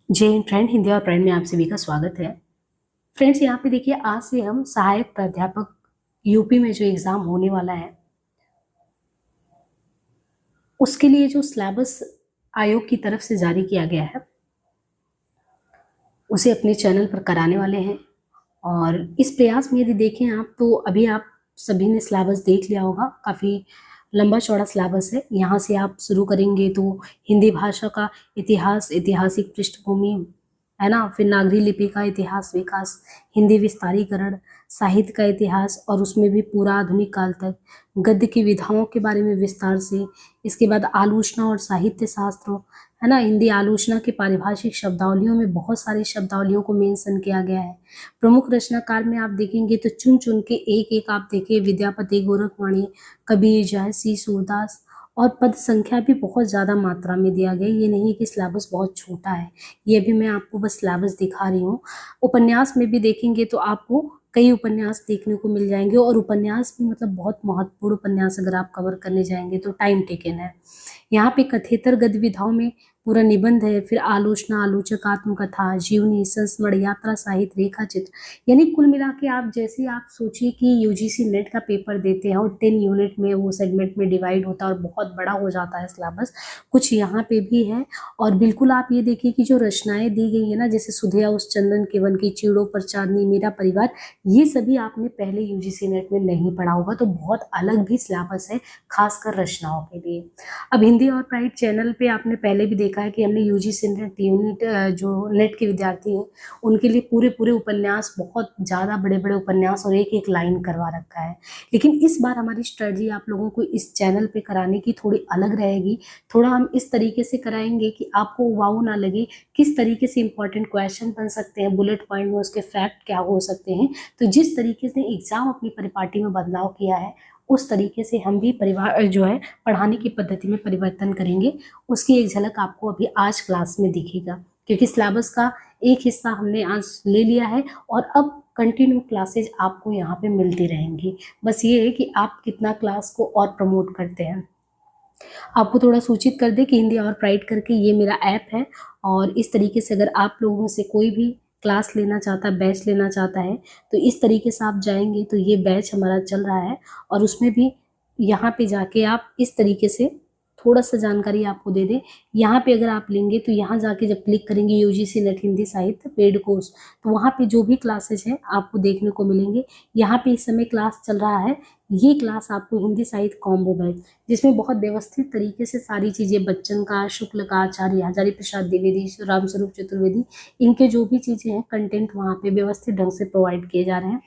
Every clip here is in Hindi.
जय हिंद फ्रेंड, हिंदी और प्राइम में आप सभी का स्वागत है। फ्रेंड्स, यहाँ पे देखिए, आज से हम सहायक प्राध्यापक यूपी में जो एग्जाम होने वाला है उसके लिए जो सिलेबस आयोग की तरफ से जारी किया गया है उसे अपने चैनल पर कराने वाले हैं। और इस प्रयास में यदि देखें आप, तो अभी आप सभी ने सिलेबस देख लिया होगा। काफ़ी लंबा चौड़ा सिलेबस है। यहाँ से आप शुरू करेंगे तो हिंदी भाषा का इतिहास, ऐतिहासिक पृष्ठभूमि, है ना, फिर नागरी लिपि का इतिहास विकास, हिंदी विस्तारीकरण, साहित्य का इतिहास और उसमें भी पूरा आधुनिक काल तक, गद्य की विधाओं के बारे में विस्तार से, इसके बाद आलोचना और साहित्य शास्त्रों, है ना, हिंदी आलोचना के पारिभाषिक शब्दावलियों में बहुत सारी शब्दावलियों को मेंशन किया गया है। प्रमुख रचनाकार में आप देखेंगे तो चुन चुन के एक एक आप देखिए, विद्यापति, गोरखवाणी, कबीर, जयसी, सूरदास, और पद संख्या भी बहुत ज़्यादा मात्रा में दिया गया है। ये नहीं कि सिलेबस बहुत छोटा है, ये भी मैं आपको बस सिलेबस दिखा रही हूँ। उपन्यास में भी देखेंगे तो आपको कई उपन्यास देखने को मिल जाएंगे, और उपन्यास भी मतलब बहुत महत्वपूर्ण उपन्यास अगर आप कवर करने जाएंगे तो टाइम टेकन है। यहाँ पे कथेतर गद्य विधाओं में पूरा निबंध है, फिर आलोचना, आलोचक, आत्मकथा, जीवनी, संस्मरण, यात्रा, साहित्य, रेखा चित्र, यानी कुल मिला के आप जैसे आप सोचिए कि यूजीसी नेट का पेपर देते हैं और 10 यूनिट में वो सेगमेंट में डिवाइड होता है और बहुत बड़ा हो जाता है सिलेबस, कुछ यहाँ पे भी है। और बिल्कुल आप ये देखिए कि जो रचनाएं दी गई है ना, जैसे सुधिया उस चंदन केवन की, चीड़ों पर चांदनी, मेरा परिवार, ये सभी आपने पहले यूजीसी नेट में नहीं पढ़ा होगा, तो बहुत अलग भी सिलेबस है खासकर रचनाओं के लिए। अब हिंदी और प्राइड चैनल पे आपने पहले भी देखा है कि हमने यूजीसी नेट यूनिट जो नेट के विद्यार्थी हैं उनके लिए पूरे पूरे उपन्यास, बहुत ज़्यादा बड़े बड़े उपन्यास और एक एक लाइन करवा रखा है। लेकिन इस बार हमारी स्ट्रेटजी आप लोगों को इस चैनल पे कराने की थोड़ी अलग रहेगी। थोड़ा हम इस तरीके से कराएंगे कि आपको वाव ना लगे, किस तरीके से इंपॉर्टेंट क्वेश्चन बन सकते हैं, बुलेट पॉइंट में उसके फैक्ट क्या हो सकते हैं। तो जिस तरीके से एग्जाम अपनी परिपाटी में बदलाव किया है, उस तरीके से हम भी परिवार जो है पढ़ाने की पद्धति में परिवर्तन करेंगे। उसकी एक झलक आपको अभी आज क्लास में दिखेगा, क्योंकि सिलेबस का एक हिस्सा हमने आज ले लिया है और अब कंटिन्यू क्लासेज आपको यहाँ पे मिलती रहेंगी। बस ये है कि आप कितना क्लास को और प्रमोट करते हैं। आपको थोड़ा सूचित कर दे कि हिंदी और प्राइड करके ये मेरा ऐप है, और इस तरीके से अगर आप लोगों से कोई भी क्लास लेना चाहता है, बैच लेना चाहता है, तो इस तरीके से आप जाएंगे तो ये बैच हमारा चल रहा है। और उसमें भी यहाँ पे जाके आप इस तरीके से थोड़ा सा जानकारी आपको दे दें। यहाँ पे अगर आप लेंगे तो यहाँ जाके जब क्लिक करेंगे यूजीसी नेट हिंदी साहित्य पेड कोर्स, तो वहाँ पे जो भी क्लासेज हैं आपको देखने को मिलेंगे। यहाँ पे इस समय क्लास चल रहा है, ये क्लास आपको हिंदी साहित्य कॉम्बो बैच, जिसमें बहुत व्यवस्थित तरीके से सारी चीज़ें, बच्चन का, शुक्ल का, आचार्य हजारी प्रसाद द्विवेदी, रामस्वरूप चतुर्वेदी, इनके जो भी चीज़ें हैं कंटेंट वहाँ पे व्यवस्थित ढंग से प्रोवाइड किए जा रहे हैं।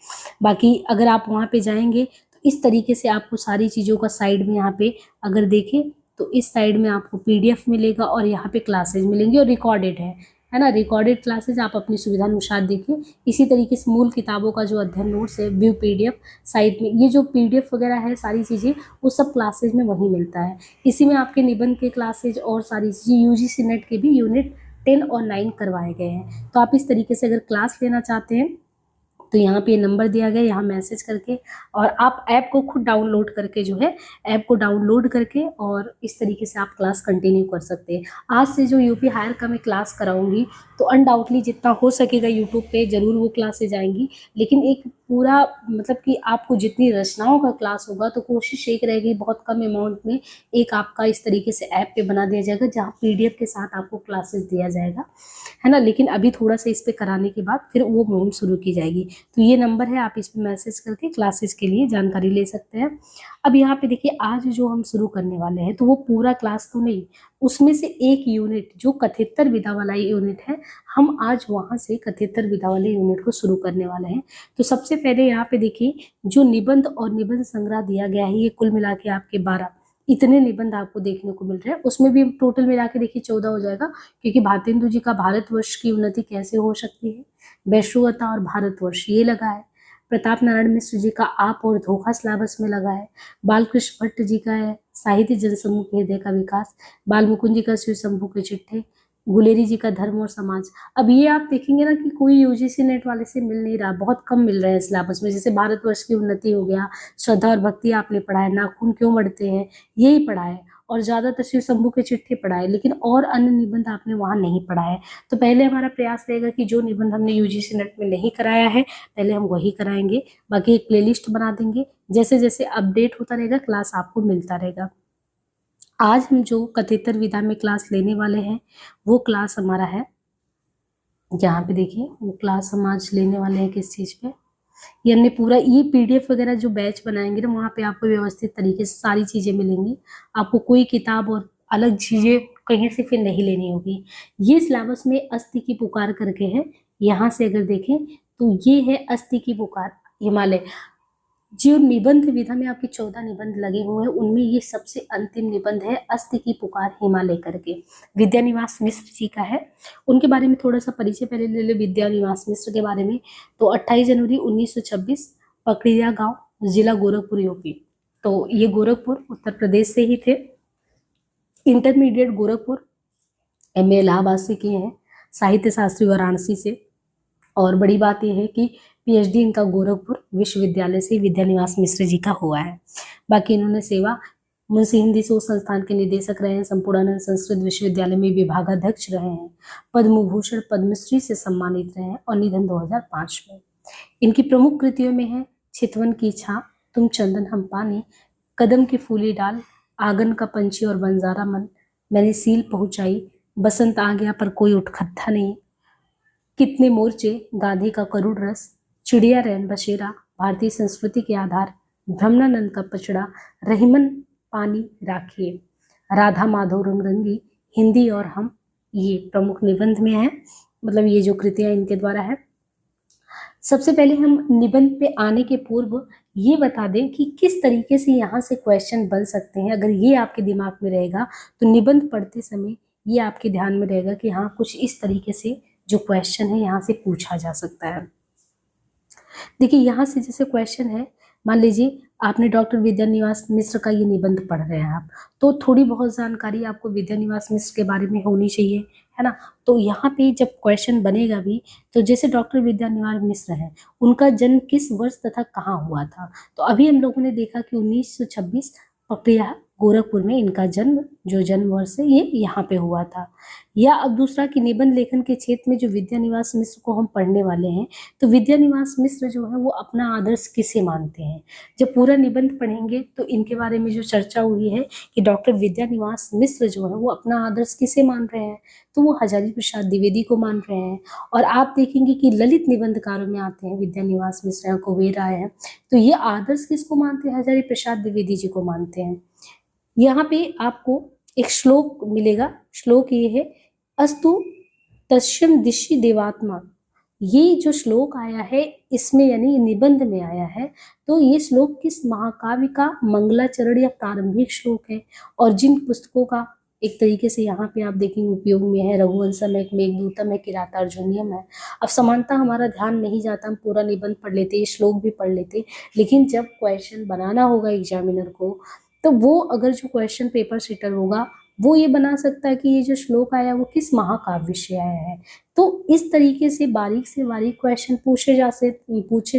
बाकी अगर आप वहाँ पे जाएंगे तो इस तरीके से आपको सारी चीज़ों का साइड में यहाँ पे अगर देखें तो इस साइड में आपको पीडीएफ मिलेगा और यहाँ पे क्लासेज मिलेंगे और रिकॉर्डेड है ना। रिकॉर्डेड क्लासेज आप अपनी सुविधा अनुसार देखिए। इसी तरीके से मूल किताबों का जो अध्ययन नोट्स है, व्यू पीडीएफ साइट में, ये जो पीडीएफ वगैरह है सारी चीज़ें वो सब क्लासेज में वहीं मिलता है। इसी में आपके निबंध के क्लासेज और सारी चीज़ें यूजीसी नेट के भी यूनिट 10 और 9 करवाए गए हैं। तो आप इस तरीके से अगर क्लास लेना चाहते हैं तो यहाँ पे नंबर दिया गया, यहाँ मैसेज करके, और आप ऐप को खुद डाउनलोड करके जो है, ऐप को डाउनलोड करके और इस तरीके से आप क्लास कंटिन्यू कर सकते हैं। आज से जो यूपी हायर का मैं क्लास कराऊंगी तो अनडाउटली जितना हो सकेगा यूट्यूब पे ज़रूर वो क्लासेज आएंगी, लेकिन एक पूरा मतलब कि आपको जितनी रचनाओं का क्लास होगा तो कोशिश एक रहेगी बहुत कम अमाउंट में एक आपका इस तरीके से ऐप पे बना दिया जाएगा जहाँ पीडीएफ के साथ आपको क्लासेस दिया जाएगा, है ना। लेकिन अभी थोड़ा सा इस पे कराने के बाद फिर वो मुहिम शुरू की जाएगी। तो ये नंबर है, आप इस पे मैसेज करके क्लासेस के लिए जानकारी ले सकते हैं। अब यहाँ पे देखिए, आज जो हम शुरू करने वाले हैं तो वो पूरा क्लास तो नहीं, उसमें से एक यूनिट जो कथेतर विधा वाला यूनिट है, हम आज वहाँ से कथेतर विधा वाले यूनिट को शुरू करने वाले हैं। तो सबसे पहले यहाँ पे देखिए, जो निबंध और निबंध संग्रह दिया गया है, ये कुल मिला के आपके 12 इतने निबंध आपको देखने को मिल रहे हैं। उसमें भी टोटल मिला के देखिए 14 हो जाएगा, क्योंकि भारतेंदु जी का भारतवर्ष की उन्नति कैसे हो सकती है, वैश्विकता और भारतवर्ष ये लगा है। प्रताप नारायण मिश्र जी का आप और धोखा सिलेबस में लगा है। बालकृष्ण भट्ट जी का है साहित्य जनसमूह के हृदय का विकास। बाल मुकुंद जी का शिव शंभू के चिट्ठे। गुलेरी जी का धर्म और समाज। अब ये आप देखेंगे ना कि कोई यूजीसी नेट वाले से मिल नहीं रहा, बहुत कम मिल रहे हैं सिलेबस में। जैसे भारतवर्ष की उन्नति हो गया, श्रद्धा और भक्ति आपने पढ़ा है, नाखून क्यों बढ़ते हैं यही पढ़ा है, और ज़्यादातर शिव शंभू के चिट्ठे पढ़ा है, लेकिन और अन्य निबंध आपने वहाँ नहीं पढ़ा है। तो पहले हमारा प्रयास रहेगा कि जो निबंध हमने यूजीसी नेट में नहीं कराया है पहले हम वही कराएंगे। बाकी एक प्लेलिस्ट बना देंगे, जैसे जैसे अपडेट होता रहेगा क्लास आपको मिलता रहेगा। आज हम जो कथेतर विधा में क्लास लेने वाले हैं वो क्लास हमारा है, यहाँ पे देखिए वो क्लास हम आज लेने वाले हैं किस चीज़ पे। ये हमने पूरा ये पीडीएफ वगैरह जो बैच बनाएंगे ना वहाँ पे आपको व्यवस्थित तरीके से सारी चीज़ें मिलेंगी। आपको कोई किताब और अलग चीज़ें कहीं से फिर नहीं लेनी होगी। ये सिलेबस में अस्ति की पुकार करके है, यहाँ से अगर देखें तो ये है अस्ति की पुकार हिमालय। जो निबंध विधा में आपके 14 निबंध लगे हुए हैं उनमें ये सबसे अंतिम निबंध है अस्ति की पुकार हिमालय करके, विद्यानिवास मिश्र जी का है। उनके बारे में थोड़ा सा परिचय पहले ले ले विद्यानिवास मिश्र के बारे में। तो 28 जनवरी 1926 पकड़िया गांव, जिला गोरखपुर, यूपी। तो ये गोरखपुर उत्तर प्रदेश से ही थे। इंटरमीडिएट गोरखपुर, एमए इलाहाबाद से किए हैं, साहित्य शास्त्री वाराणसी से। और बड़ी बात यह है कि पीएचडी इनका गोरखपुर विश्वविद्यालय से विद्यानिवास मिश्र जी का हुआ है। बाकी इन्होंने सेवा मुंशी हिंदी शोध संस्थान के निदेशक रहे हैं, संपूर्णानंद संस्कृत विश्वविद्यालय में विभागाध्यक्ष रहे हैं, पद्म भूषण पद्मश्री से सम्मानित रहे हैं और निधन 2005 में। इनकी प्रमुख कृतियों में है चितवन की छां, तुम चंदन हम पानी, कदम की फूली डाल, आंगन का पंछी और बंजारा मन, मैंने सील पहुंचाई, बसंत आ गया पर कोई उठखट्टा नहीं, कितने मोर्चे, गांधी का करुण रस, चिड़िया रैन बसेरा, भारतीय संस्कृति के आधार, ब्रह्मानंद का पचड़ा, रहीमन पानी राखिए, राधा माधव रंगरंगी, हिंदी और हम, ये प्रमुख निबंध में है। मतलब ये जो कृतियां इनके द्वारा है। सबसे पहले हम निबंध पे आने के पूर्व ये बता दें कि किस तरीके से यहाँ से क्वेश्चन बन सकते हैं। अगर ये आपके दिमाग में रहेगा तो निबंध पढ़ते समय ये आपके ध्यान में रहेगा कि हाँ कुछ इस तरीके से जो क्वेश्चन है यहाँ से पूछा जा सकता है। देखिए यहाँ से जैसे क्वेश्चन है, मान लीजिए आपने डॉक्टर विद्यानिवास मिश्र का ये निबंध पढ़ रहे हैं आप, तो थोड़ी बहुत जानकारी आपको विद्यानिवास मिश्र के बारे में होनी चाहिए, है ना। तो यहाँ पे जब क्वेश्चन बनेगा भी तो जैसे डॉक्टर विद्यानिवास मिश्र है, उनका जन्म किस वर्ष तथा कहाँ हुआ था। तो अभी हम लोगों ने देखा कि 1926 पकड़िया गोरखपुर में इनका जन्म, जो जन्म वर्ष है ये यहाँ पे हुआ था। या अब दूसरा कि निबंध लेखन के क्षेत्र में जो विद्यानिवास मिश्र को हम पढ़ने वाले हैं, तो विद्यानिवास मिश्र जो है वो अपना आदर्श किसे मानते हैं। जब पूरा निबंध पढ़ेंगे तो इनके बारे में जो चर्चा हुई है कि डॉक्टर विद्यानिवास मिश्र जो है वो अपना आदर्श किसे मान रहे हैं, तो वो हजारी प्रसाद द्विवेदी को मान रहे हैं। और आप देखेंगे कि ललित निबंधकारों में आते हैं विद्यानिवास मिश्र, कुबेर राय है, तो ये आदर्श किसको मानते हैं, हजारी प्रसाद द्विवेदी जी को मानते हैं। यहाँ पे आपको एक श्लोक मिलेगा, श्लोक ये है, अस्तु तस्यम दिशि देवात्मा। ये जो श्लोक आया है इसमें यानी निबंध में आया है, तो ये श्लोक किस महाकाव्य का मंगलाचरण या प्रारंभिक श्लोक है। और जिन पुस्तकों का एक तरीके से यहाँ पे आप देखेंगे उपयोग में है, रघुवंशम है, मेघदूतम है, किरातार्जुनीयम है। अब समानता हमारा ध्यान नहीं जाता, हम पूरा निबंध पढ़ लेते, ये श्लोक भी पढ़ लेते, लेकिन जब क्वेश्चन बनाना होगा एग्जामिनर को तो वो अगर जो क्वेश्चन पेपर सीटर होगा वो ये बना सकता है कि ये जो श्लोक आया वो किस महाकाव्य से आया है। तो इस तरीके से बारीक क्वेश्चन पूछे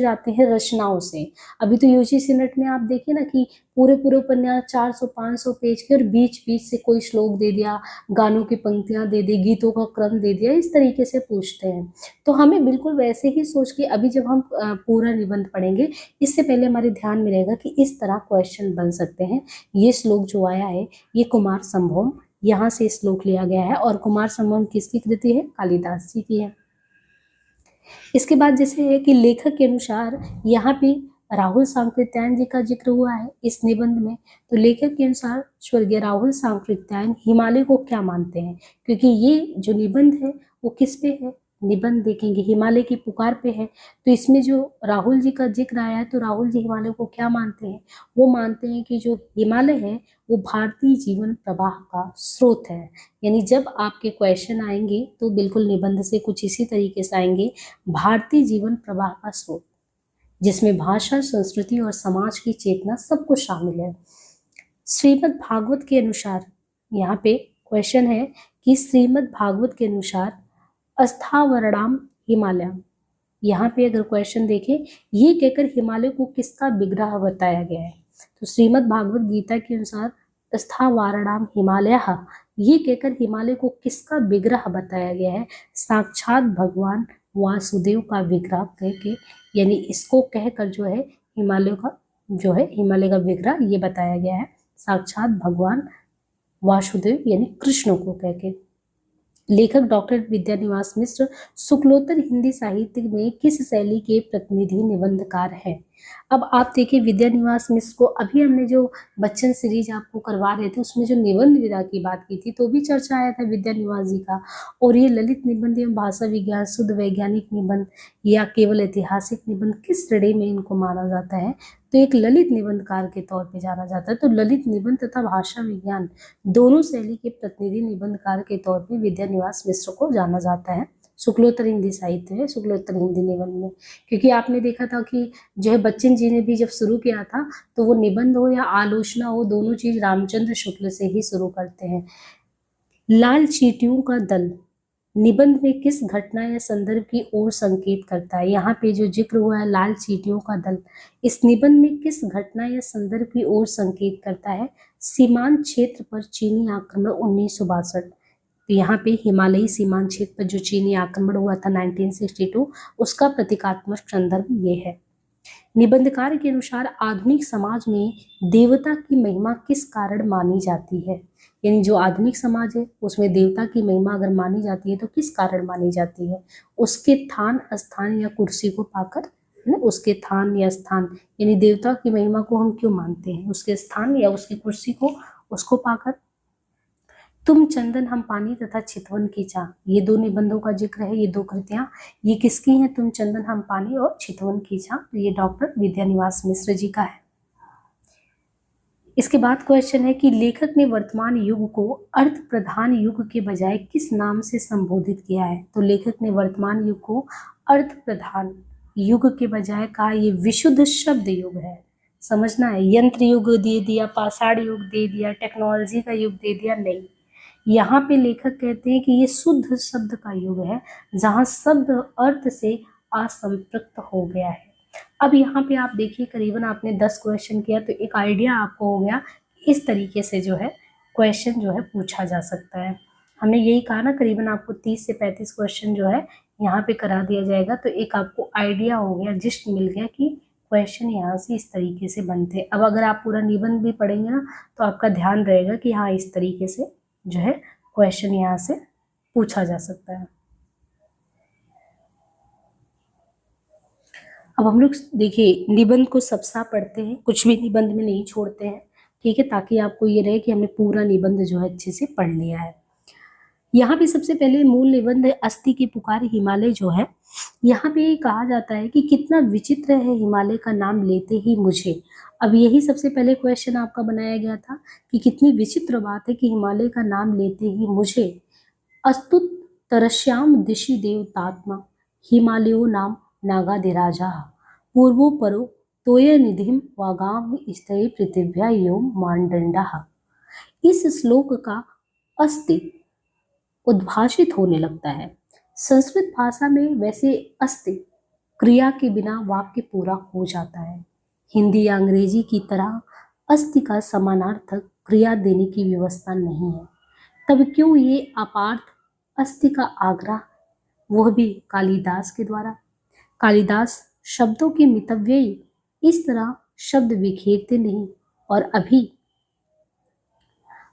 जाते हैं रचनाओं से। अभी तो यूजीसी नेट में आप देखिए ना कि पूरे उपन्यास 400-500 पेज के और बीच बीच से कोई श्लोक दे दिया, गानों की पंक्तियां दे दी, गीतों का क्रम दे दिया, इस तरीके से पूछते हैं। तो हमें बिल्कुल वैसे ही सोच के अभी जब हम पूरा निबंध पढ़ेंगे इससे पहले हमारे ध्यान में रहेगा कि इस तरह क्वेश्चन बन सकते हैं। ये श्लोक जो आया है ये कुमार संभवम, यहाँ से श्लोक लिया गया है। और कुमार संभवम किसकी कृति है, कालिदास जी की है। इसके बाद जैसे है कि लेखक के अनुसार यहाँ पे राहुल सांकृत्यायन जी का जिक्र हुआ है इस निबंध में। तो लेखक के अनुसार स्वर्गीय राहुल सांकृत्यायन हिमालय को क्या मानते हैं, क्योंकि ये जो निबंध है वो किस पे है, निबंध देखेंगे हिमालय की पुकार पे है। तो इसमें जो राहुल जी का जिक्र आया है तो राहुल जी हिमालय को क्या मानते हैं, वो मानते हैं कि जो हिमालय है वो भारतीय जीवन प्रवाह का स्रोत है। यानी जब आपके क्वेश्चन आएंगे तो बिल्कुल निबंध से कुछ इसी तरीके से आएंगे, भारतीय जीवन प्रवाह का स्रोत, जिसमें भाषा, संस्कृति और समाज की चेतना सब कुछ शामिल है। श्रीमद् भागवत के अनुसार, यहाँ पे क्वेश्चन है कि श्रीमद् भागवत के अनुसार अस्थावरणाम हिमालय, यहाँ पे अगर क्वेश्चन देखें ये कहकर हिमालय को किसका विग्रह बताया गया है। तो श्रीमद् भागवत गीता के अनुसार स्थावराणाम हिमालयः, ये कहकर हिमालय को किसका विग्रह बताया गया है? साक्षात भगवान वासुदेव का विग्रह कह के, यानी इसको कहकर जो है हिमालय का विग्रह ये बताया गया है साक्षात भगवान वासुदेव यानी कृष्ण को कह के। लेखक डॉक्टर विद्यानिवास मिश्र शुक्लोत्तर हिंदी साहित्य में किस शैली के प्रतिनिधि निबंधकार हैं? अब आप देखिए विद्यानिवास मिश्र को अभी हमने जो बच्चन सीरीज आपको करवा रहे थे उसमें जो निबंध विधा की बात की थी तो भी चर्चा आया था विद्यानिवास जी का। और ये ललित निबंध एवं भाषा विज्ञान, शुद्ध वैज्ञानिक निबंध या केवल ऐतिहासिक निबंध किस श्रेणी में इनको माना जाता है? तो एक ललित निबंधकार के तौर पे जाना जाता है। तो ललित निबंध तथा भाषा विज्ञान दोनों शैली के प्रतिनिधि निबंधकार के तौर पे विद्यानिवास मिश्र को जाना जाता है शुक्लोत्तर हिंदी साहित्य में, शुक्लोत्तर हिंदी निबंध में। क्योंकि आपने देखा था कि जो है बच्चन जी ने भी जब शुरू किया था तो वो निबंध हो या आलोचना हो, दोनों चीज रामचंद्र शुक्ल से ही शुरू करते हैं। लाल चींटियों का दल निबंध में किस घटना या संदर्भ की ओर संकेत करता है? यहाँ पे जो जिक्र हुआ है लाल चींटियों का दल, इस निबंध में किस घटना या संदर्भ की ओर संकेत करता है? सीमांत क्षेत्र पर चीनी आक्रमण 1962। तो यहाँ पे हिमालयी सीमांत क्षेत्र पर जो चीनी आक्रमण हुआ था 1962 उसका प्रतीकात्मक संदर्भ ये है। निबंधकार के अनुसार आधुनिक समाज में देवता की महिमा किस कारण मानी जाती है? यानी जो आधुनिक समाज है उसमें देवता की महिमा अगर मानी जाती है तो किस कारण मानी जाती है? उसके थान, स्थान या कुर्सी को पाकर, है ना, उसके थान या स्थान, यानी देवता की महिमा को हम क्यों मानते हैं? उसके स्थान या उसकी कुर्सी को, उसको पाकर। तुम चंदन हम पानी तथा चितवन की चाह, ये दो निबंधों का जिक्र है, ये दो कृतियां, ये किसकी हैं? तुम चंदन हम पानी और चितवन की चाह, तो ये डॉक्टर विद्यानिवास मिश्र जी का है। इसके बाद क्वेश्चन है कि लेखक ने वर्तमान युग को अर्थ प्रधान युग के बजाय किस नाम से संबोधित किया है? तो लेखक ने वर्तमान युग को अर्थ प्रधान युग के बजाय कहा ये विशुद्ध शब्द युग है। समझना है, यंत्र युग दे दिया, पाषाण युग दे दिया, टेक्नोलॉजी का युग दे दिया, नहीं। यहाँ पे लेखक कहते हैं कि ये शुद्ध शब्द का युग है जहाँ शब्द अर्थ से असंपृक्त हो गया है। अब यहाँ पे आप देखिए करीबन आपने 10 क्वेश्चन किया तो एक आइडिया आपको हो गया इस तरीके से जो है क्वेश्चन जो है पूछा जा सकता है। हमने यही कहा ना करीबन आपको 30 से 35 क्वेश्चन जो है यहाँ पे करा दिया जाएगा, तो एक आपको आइडिया हो गया, जिस्ट मिल गया कि क्वेश्चन यहाँ से इस तरीके से बनते हैं। अब अगर आप पूरा निबंध भी पढ़ेंगे ना तो आपका ध्यान रहेगा कि हाँ इस तरीके से जो है क्वेश्चन यहाँ से पूछा जा सकता है। अब हम लोग देखिए निबंध को सबसा पढ़ते हैं, कुछ भी निबंध में नहीं छोड़ते हैं, ठीक है, ताकि आपको ये रहे कि हमने पूरा निबंध जो है अच्छे से पढ़ लिया है। यहाँ पे सबसे पहले मूल निबंध है अस्ति की पुकार हिमालय जो है, यहाँ पे कहा जाता है कि कितना विचित्र है हिमालय का नाम लेते ही मुझे। अब यही सबसे पहले क्वेश्चन आपका बनाया गया था कि कितनी विचित्र बात है कि हिमालय का नाम लेते ही मुझे अस्तुत तरश्याम दिशि देवतात्मा हिमालयो नाम नागाधिराजा पूर्वो परो तोय निधिम वागाम स्थे पृथिव्या योम मानदंडा। इस श्लोक का अस्ति उद्भाषित होने लगता है। संस्कृत भाषा में वैसे अस्ति क्रिया के बिना वाक्य पूरा हो जाता है। हिंदी या अंग्रेजी की तरह अस्ति का समानार्थक क्रिया देने की व्यवस्था नहीं है। तब क्यों ये अपार्थ अस्ति का आग्रह, वह भी कालिदास के द्वारा? कालिदास शब्दों के मितव्ययी इस तरह शब्द बिखेरते नहीं और अभी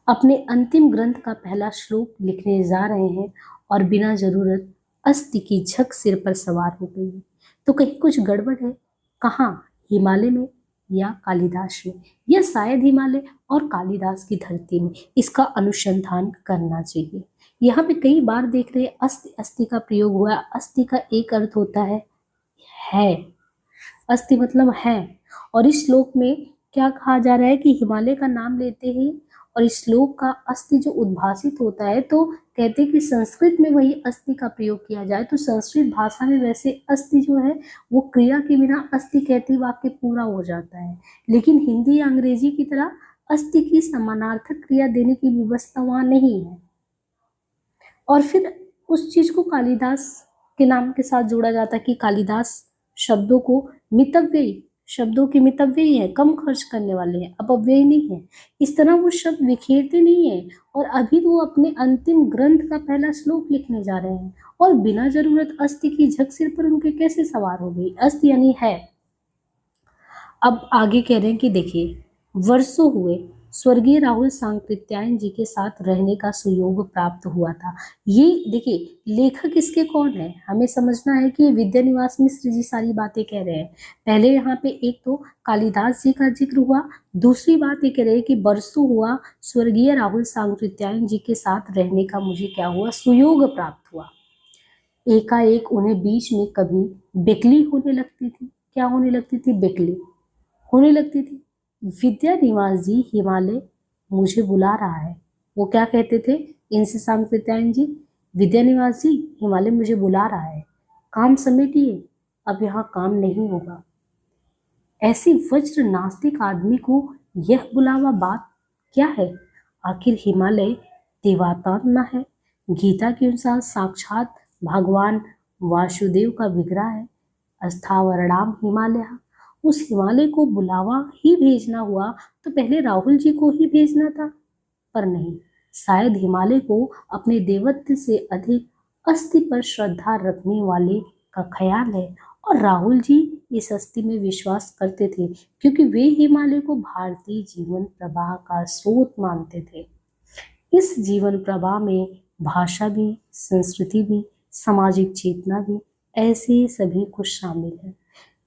अपने अंतिम ग्रंथ का पहला श्लोक लिखने जा रहे हैं और बिना जरूरत अस्ति की झक सिर पर सवार हो गई है। तो कहीं कुछ गड़बड़ है, कहाँ? हिमालय में या कालिदास में, या शायद हिमालय और कालिदास की धरती में? इसका अनुसंधान करना चाहिए। यहाँ पे कई बार देख रहे हैं अस्ति अस्ति का प्रयोग हुआ है। अस्ति का एक अर्थ होता है अस्ति मतलब है, और इस श्लोक में क्या कहा जा रहा है कि हिमालय का नाम लेते ही और इस श्लोक का अस्ति जो उद्भासित होता है, तो कहते हैं कि संस्कृत में वही अस्ति का प्रयोग किया जाए। तो संस्कृत भाषा में वैसे अस्ति जो है वो क्रिया के बिना अस्ति कहते ही वाक्य पूरा हो जाता है, लेकिन हिंदी या अंग्रेजी की तरह अस्ति की समानार्थक क्रिया देने की व्यवस्था वहाँ नहीं है। और फिर उस चीज को कालिदास के नाम के साथ जोड़ा जाता है कि कालिदास शब्दों को मितव्ययी शब्दों के मितव्ययी ही हैं, कम खर्च करने वाले हैं, अपव्यय नहीं है। इस तरह वो शब्द बिखेरते नहीं है। और अभी तो वो अपने अंतिम ग्रंथ का पहला श्लोक लिखने जा रहे हैं और बिना जरूरत अस्थि की झक सिर पर उनके कैसे सवार हो गई। अस्थि यानी है। अब आगे कह रहे हैं कि देखिए, वर्षों हुए स्वर्गीय राहुल सांकृत्यायन जी के साथ रहने का सुयोग प्राप्त हुआ था। ये देखिए, लेखक इसके कौन है, हमें समझना है कि विद्यानिवास मिश्र जी सारी बातें कह रहे हैं। पहले यहाँ पे एक तो कालिदास जी का जिक्र हुआ, दूसरी बात ये कह रहे हैं कि वर्षों हुआ स्वर्गीय राहुल सांकृत्यायन जी के साथ रहने का मुझे क्या हुआ, सुयोग प्राप्त हुआ। एकाएक उन्हें बीच में कभी बेकली होने लगती थी। क्या होने लगती थी? बेकली होने लगती थी। विद्यानिवास जी, हिमालय मुझे बुला रहा है। वो क्या कहते थे इनसे सांकृत्यायन जी? विद्यानिवास जी, हिमालय मुझे बुला रहा है, काम समेटिए, अब यहाँ काम नहीं होगा। ऐसी वज्र नास्तिक आदमी को यह बुलावा बात क्या है? आखिर हिमालय देवात्मा है, गीता के अनुसार साक्षात भगवान वासुदेव का विग्रह है। अस्थावरणाम हिमालय, उस हिमालय को बुलावा ही भेजना हुआ तो पहले राहुल जी को ही भेजना था, पर नहीं, शायद हिमालय को अपने देवत्व से अधिक अस्थि पर श्रद्धा रखने वाले का ख्याल है। और राहुल जी इस अस्थि में विश्वास करते थे क्योंकि वे हिमालय को भारतीय जीवन प्रवाह का स्रोत मानते थे। इस जीवन प्रवाह में भाषा भी, संस्कृति भी, सामाजिक चेतना भी, ऐसे सभी कुछ शामिल है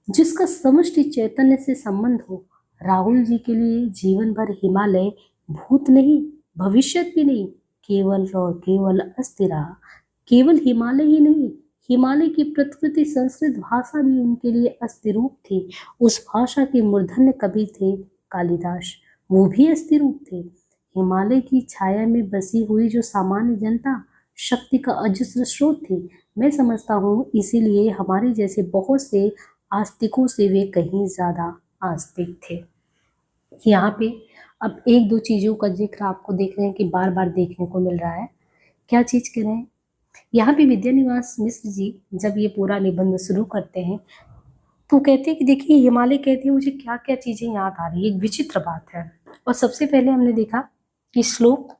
जिसका समष्टि चैतन्य से संबंध हो। राहुल जी के लिए जीवन भर हिमालय भूत नहीं, भविष्य भी नहीं, केवल और केवल अस्थि रहा। केवल हिमालय ही नहीं, हिमालय की प्रकृति संस्कृत भाषा भी उनके लिए अस्थि रूप थी। उस भाषा के मूर्धन्य कवि थे कालिदास, वो भी अस्थि रूप थे। हिमालय की छाया में बसी हुई जो सामान्य जनता शक्ति का अजस्र स्रोत थी। मैं समझता हूँ इसीलिए हमारे जैसे बहुत से आस्तिकों से वे कहीं ज्यादा आस्तिक थे। यहाँ पे अब एक दो चीजों का जिक्र आपको देख रहे हैं कि बार बार देखने को मिल रहा है। क्या चीज कह रहे हैं? यहाँ पे विद्यानिवास मिश्र जी जब ये पूरा निबंध शुरू करते हैं तो कहते हैं कि देखिए, हिमालय कहती है मुझे क्या क्या चीजें याद आ रही है, एक विचित्र बात है। और सबसे पहले हमने देखा कि श्लोक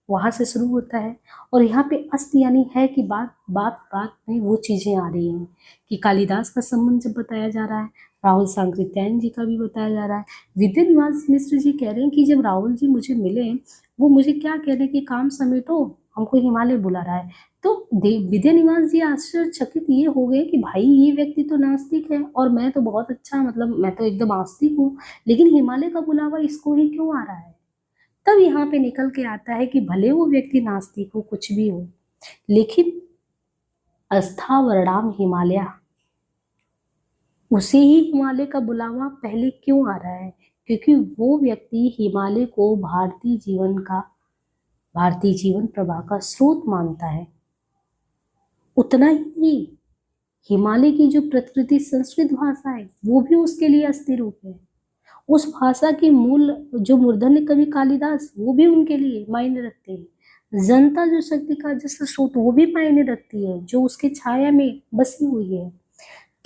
वहां से शुरू होता है और यहाँ पे अस्त यानी है कि बात बात बात में वो चीजें आ रही हैं कि कालिदास का संबंध जब बताया जा रहा है, राहुल सांकृत्यायन जी का भी बताया जा रहा है। विद्यानिवास मिश्र जी कह रहे हैं कि जब राहुल जी मुझे मिले, वो मुझे क्या कह रहे हैं कि काम समेटो, हमको हिमालय बुला रहा है। तो विद्यानिवास जी आश्चर्यचकित ये हो गए कि भाई ये व्यक्ति तो नास्तिक है और मैं तो बहुत अच्छा, मतलब मैं तो एकदम आस्तिक हूँ, लेकिन हिमालय का बुलावा इसको ही क्यों आ रहा है? तब यहाँ पे निकल के आता है कि भले वो व्यक्ति नास्तिक हो, कुछ भी हो, लेकिन अस्थावरणाम हिमालय, उसे ही हिमालय का बुलावा पहले क्यों आ रहा है? क्योंकि वो व्यक्ति हिमालय को भारतीय जीवन प्रवाह का स्रोत मानता है। उतना ही नहीं, हिमालय की जो प्रकृति संस्कृत भाषा है वो भी उसके लिए अस्थि रूप है। उस भाषा के मूल जो मूर्धन्य कवि कालिदास, वो भी उनके लिए मायने रखते हैं। जनता जो शक्ति का जैसा स्रोत, वो भी मायने रखती है, जो उसके छाया में बसी हुई है।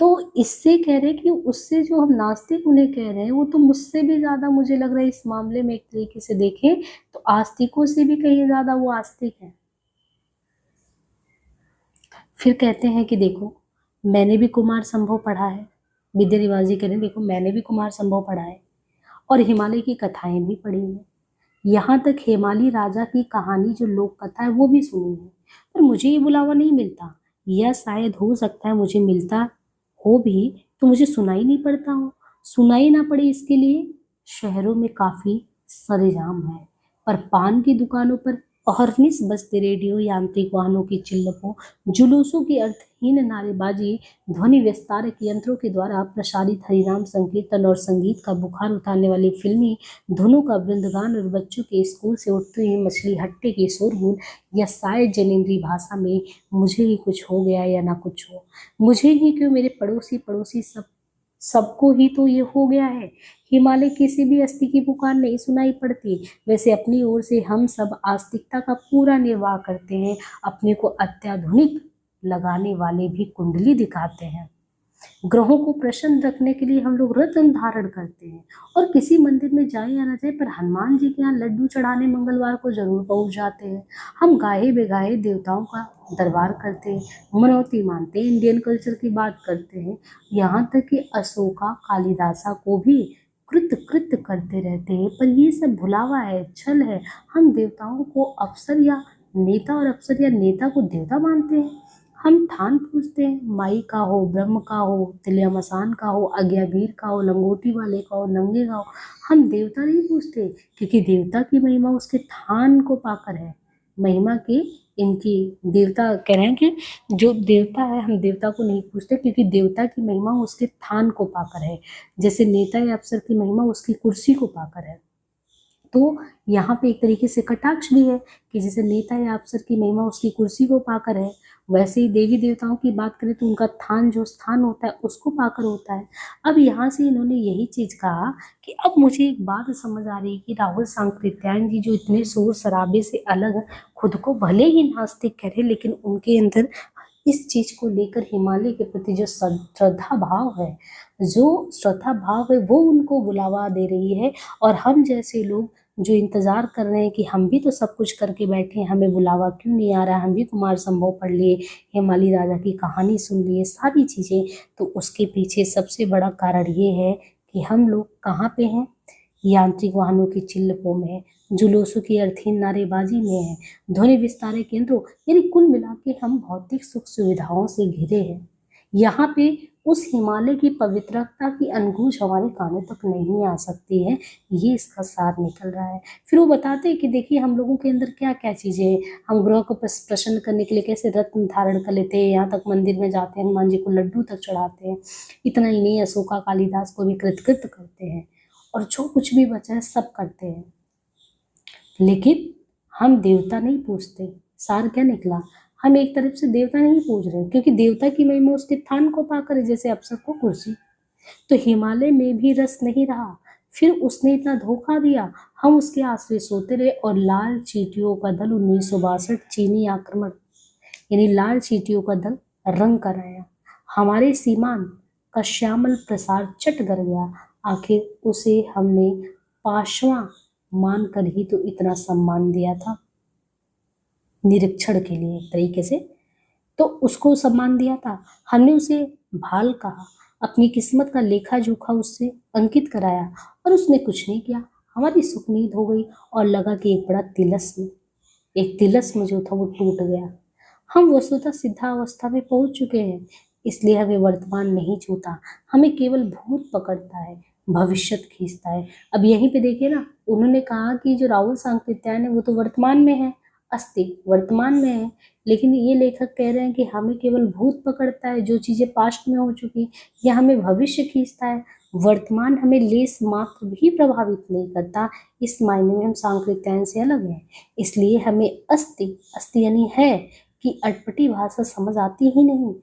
तो इससे कह रहे हैं कि उससे जो हम नास्तिक उन्हें कह रहे हैं, वो तो मुझसे भी ज्यादा, मुझे लग रहा है इस मामले में एक तरीके से देखें तो आस्तिकों से भी कहीं ज्यादा वो आस्तिक है। फिर कहते हैं कि देखो, मैंने भी कुमार संभव पढ़ा है। विद्यानिवास जी कह रहे हैं देखो, मैंने भी कुमार संभव पढ़ा है और हिमालय की कथाएं भी पढ़ी हैं। यहाँ तक हिमालय राजा की कहानी जो लोक कथा है वो भी सुनी है, पर मुझे ये बुलावा नहीं मिलता। या शायद हो सकता है मुझे मिलता हो भी तो मुझे सुनाई नहीं पड़ता हो। सुनाई ना पड़े इसके लिए शहरों में काफी सरंजाम है, पर पान की दुकानों पर अहरनिश बजते रेडियो, यांत्रिक वाहनों की चिल्लपों, जुलूसों की अर्थहीन नारेबाजी, ध्वनि विस्तारक यंत्रों के द्वारा प्रसारित हरिनाम संकीर्तन और संगीत का बुखार उतारने वाली फिल्मी धुनों का वृंदगान और बच्चों के स्कूल से उठते हुए मछली हट्टे के शोरगुल, या शायद जनेन्द्रीय भाषा में मुझे ही कुछ हो गया या ना कुछ हो, मुझे ही क्यों, मेरे पड़ोसी पड़ोसी सबको ही तो ये हो गया है। हिमालय किसी भी अस्थि की पुकार नहीं सुनाई पड़ती। वैसे अपनी ओर से हम सब आस्तिकता का पूरा निर्वाह करते हैं, अपने को अत्याधुनिक लगाने वाले भी कुंडली दिखाते हैं। ग्रहों को प्रसन्न रखने के लिए हम लोग रत्न धारण करते हैं। और किसी मंदिर में जाए या ना जाए, पर हनुमान जी के यहाँ लड्डू चढ़ाने मंगलवार को जरूर पहुंच जाते हैं। हम गाहे बेगाहे देवताओं का दरबार करते हैं, मनौती मानते हैं, इंडियन कल्चर की बात करते हैं। यहाँ तक कि अशोका कालिदासा को भी कृत कृत करते रहते हैं, पर ये सब भुलावा है, छल है। हम देवताओं को अफसर या नेता, और अफसर या नेता को देवता मानते हैं। हम थान पूजते हैं, माई का हो, ब्रह्म का हो, तिलियामसान का हो, आज्ञावीर का हो, लंगोटी वाले का हो, नंगे का हो। हम देवता नहीं पूजते, क्योंकि देवता की महिमा उसके थान को पाकर है। महिमा की इनकी देवता कह रहे हैं कि जो देवता है, हम देवता को नहीं पूजते, क्योंकि देवता की महिमा उसके थान को पाकर है। जैसे नेता या अफसर की महिमा उसकी कुर्सी को पाकर है। तो यहाँ पे एक तरीके से कटाक्ष भी है कि जैसे नेता या अफसर की महिमा उसकी कुर्सी को पाकर है, वैसे ही देवी देवताओं की बात करें तो उनका थान, जो स्थान होता है, उसको पाकर होता है। अब यहाँ से इन्होंने यही चीज कहा कि अब मुझे एक बात समझ आ रही है कि राहुल सांकृत्यायन जी जो इतने शोर शराबे से अलग, खुद को भले ही नास्तिक कह रहे, लेकिन उनके अंदर इस चीज को लेकर हिमालय के प्रति जो श्रद्धा भाव है, वो उनको बुलावा दे रही है। और हम जैसे लोग जो इंतजार कर रहे हैं कि हम भी तो सब कुछ करके बैठे हैं, हमें बुलावा क्यों नहीं आ रहा, हम भी कुमार संभव पढ़ लिए, हिमालय राजा की कहानी सुन लिए, सारी चीजें, तो उसके पीछे सबसे बड़ा कारण ये है कि हम लोग कहाँ पे हैं, यांत्रिक वाहनों की चिल्लपों में, जुलूसों की अर्थहीन नारेबाजी में है, ध्वनि विस्तारक केंद्रों, यानी कुल मिला के हम भौतिक सुख सुविधाओं से घिरे हैं। यहाँ पे उस हिमालय की पवित्रता की अनगूंज हमारे कानों तक नहीं आ सकती है, ये इसका सार निकल रहा है। फिर वो बताते हैं कि देखिए हम लोगों के अंदर क्या क्या चीजें हैं, हम ग्रह को प्रसन्न करने के लिए कैसे रत्न धारण कर लेते हैं, यहाँ तक मंदिर में जाते हैं, हनुमान जी को लड्डू तक चढ़ाते हैं। इतना ही नहीं, अशोका कालिदास को भी कृतकृत करते हैं, और जो कुछ भी बचा है सब करते हैं। लेकिन हम देवता नहीं पूजते। सार क्या निकला, हम एक तरफ से देवता नहीं पूज रहे, क्योंकि देवता की महिमा उसके थान को पाकर है, जैसे अप्सर को कुर्सी। तो हिमालय में भी रस नहीं रहा, फिर उसने इतना धोखा दिया, हम उसके आश्रय सोते रहे, और लाल चींटियों का दल 1962 चीनी आक्रमण, यानी लाल चींटियों का दल रंग कर आया, हमारे सीमान का श्यामल प्रसार चट कर गया। आखिर उसे हमने पाशवा मानकर ही तो इतना सम्मान दिया था, निरीक्षण के लिए एक तरीके से, तो उसको सम्मान दिया था, हमने उसे भाल कहा, अपनी किस्मत का लेखा जोखा उससे अंकित कराया, और उसने कुछ नहीं किया। हमारी सुखनींद हो गई, और लगा कि एक तिलस्म जो था वो टूट गया। हम वस्तुतः सिद्धावस्था में पहुंच चुके हैं, इसलिए हमें वर्तमान नहीं छूता, हमें केवल भूत पकड़ता है, भविष्य खींचता है। अब यहीं पे देखिए ना, उन्होंने कहा कि जो राहुल सांकृत्यायन है वो तो वर्तमान में है, अस्थि वर्तमान में है, लेकिन ये लेखक कह रहे हैं कि हमें केवल भूत पकड़ता है, जो चीजें पास्ट में हो चुकी, या हमें भविष्य खींचता है, वर्तमान हमें लेस मात्र भी प्रभावित नहीं करता। इस मायने में हम सांकृत्यायन से अलग हैं, इसलिए हमें अस्थि, अस्थि यानी है, कि अटपटी भाषा समझ आती ही नहीं।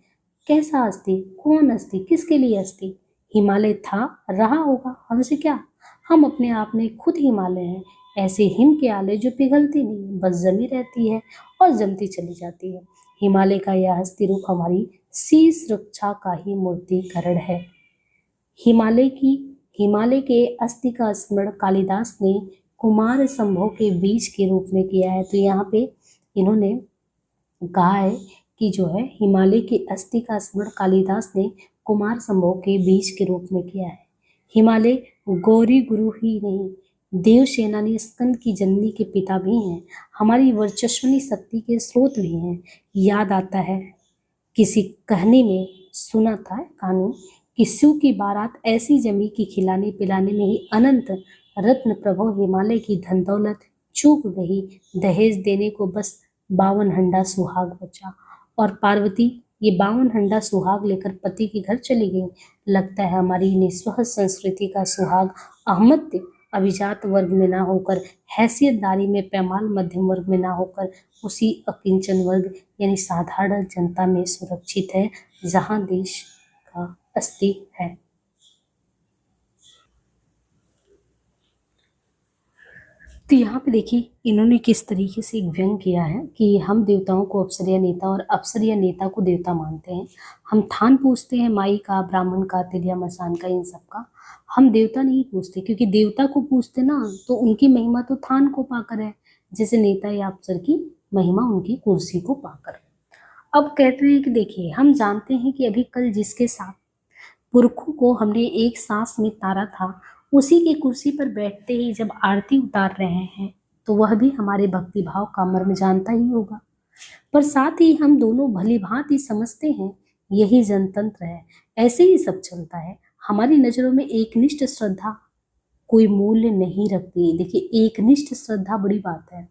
कैसा अस्थि, कौन अस्थि, किसके लिए अस्थि, हिमालय था, रहा होगा, हमसे क्या, हम अपने आप में खुद हिमालय हैं, ऐसे हिम के आले जो पिघलती नहीं, बस जमी रहती है और जमती चली जाती है। हिमालय का यह अस्थि रूप हमारी शीश रक्षा का ही मूर्तिकरण है। हिमालय के अस्थि का स्मरण कालिदास ने कुमार संभव के बीज के रूप में किया है। तो यहाँ पे इन्होंने कहा है कि जो है हिमालय की अस्थि का स्मरण कालिदास ने कुमार संभव के बीज के रूप में किया है। हिमालय गौरी गुरु ही नहीं, देव सेनानी स्कंद की जननी के पिता भी हैं, हमारी वर्चस्वनी शक्ति के स्रोत भी हैं। याद आता है किसी कहने में सुना था कहानी कि शिव की बारात ऐसी जमी कि खिलाने पिलाने में ही अनंत रत्न प्रभो हिमालय की धन दौलत चूक गई, दहेज देने को बस 52 हंडा सुहाग बचा। और पार्वती ये 52 हंडा सुहाग लेकर पति के घर चली गई। लगता है हमारी निस्वार्थ संस्कृति का सुहाग अहमद अभिजात वर्ग में ना होकर, हैसियतदारी में पैमाल मध्यम वर्ग में ना होकर, उसी अकिंचन वर्ग यानी साधारण जनता में सुरक्षित है, जहां देश का अस्थि है। तो यहाँ पे देखिए इन्होंने किस तरीके से एक व्यंग किया है कि हम देवताओं को अप्सर या नेता और अप्सर या नेता को देवता मानते हैं। हम थान पूजते हैं माई का, ब्राह्मण का, तिल या मसान का, इन सब का। हम देवता नहीं पूजते, क्योंकि देवता को पूजते ना तो उनकी महिमा तो थान को पाकर है, जैसे नेता या अप्सर की महिमा उनकी कुर्सी को पाकर। अब कहते हैं कि देखिए हम जानते हैं कि अभी कल जिसके साथ पुरखों को हमने एक सांस में तारा था, उसी की कुर्सी पर बैठते ही जब आरती उतार रहे हैं तो वह भी हमारे भक्ति भाव का मर्म जानता ही होगा। पर साथ ही हम दोनों भली भांति समझते हैं यही जनतंत्र है, ऐसे ही सब चलता है। हमारी नजरों में एकनिष्ठ श्रद्धा कोई मूल्य नहीं रखती। देखिए एकनिष्ठ श्रद्धा बड़ी बात है।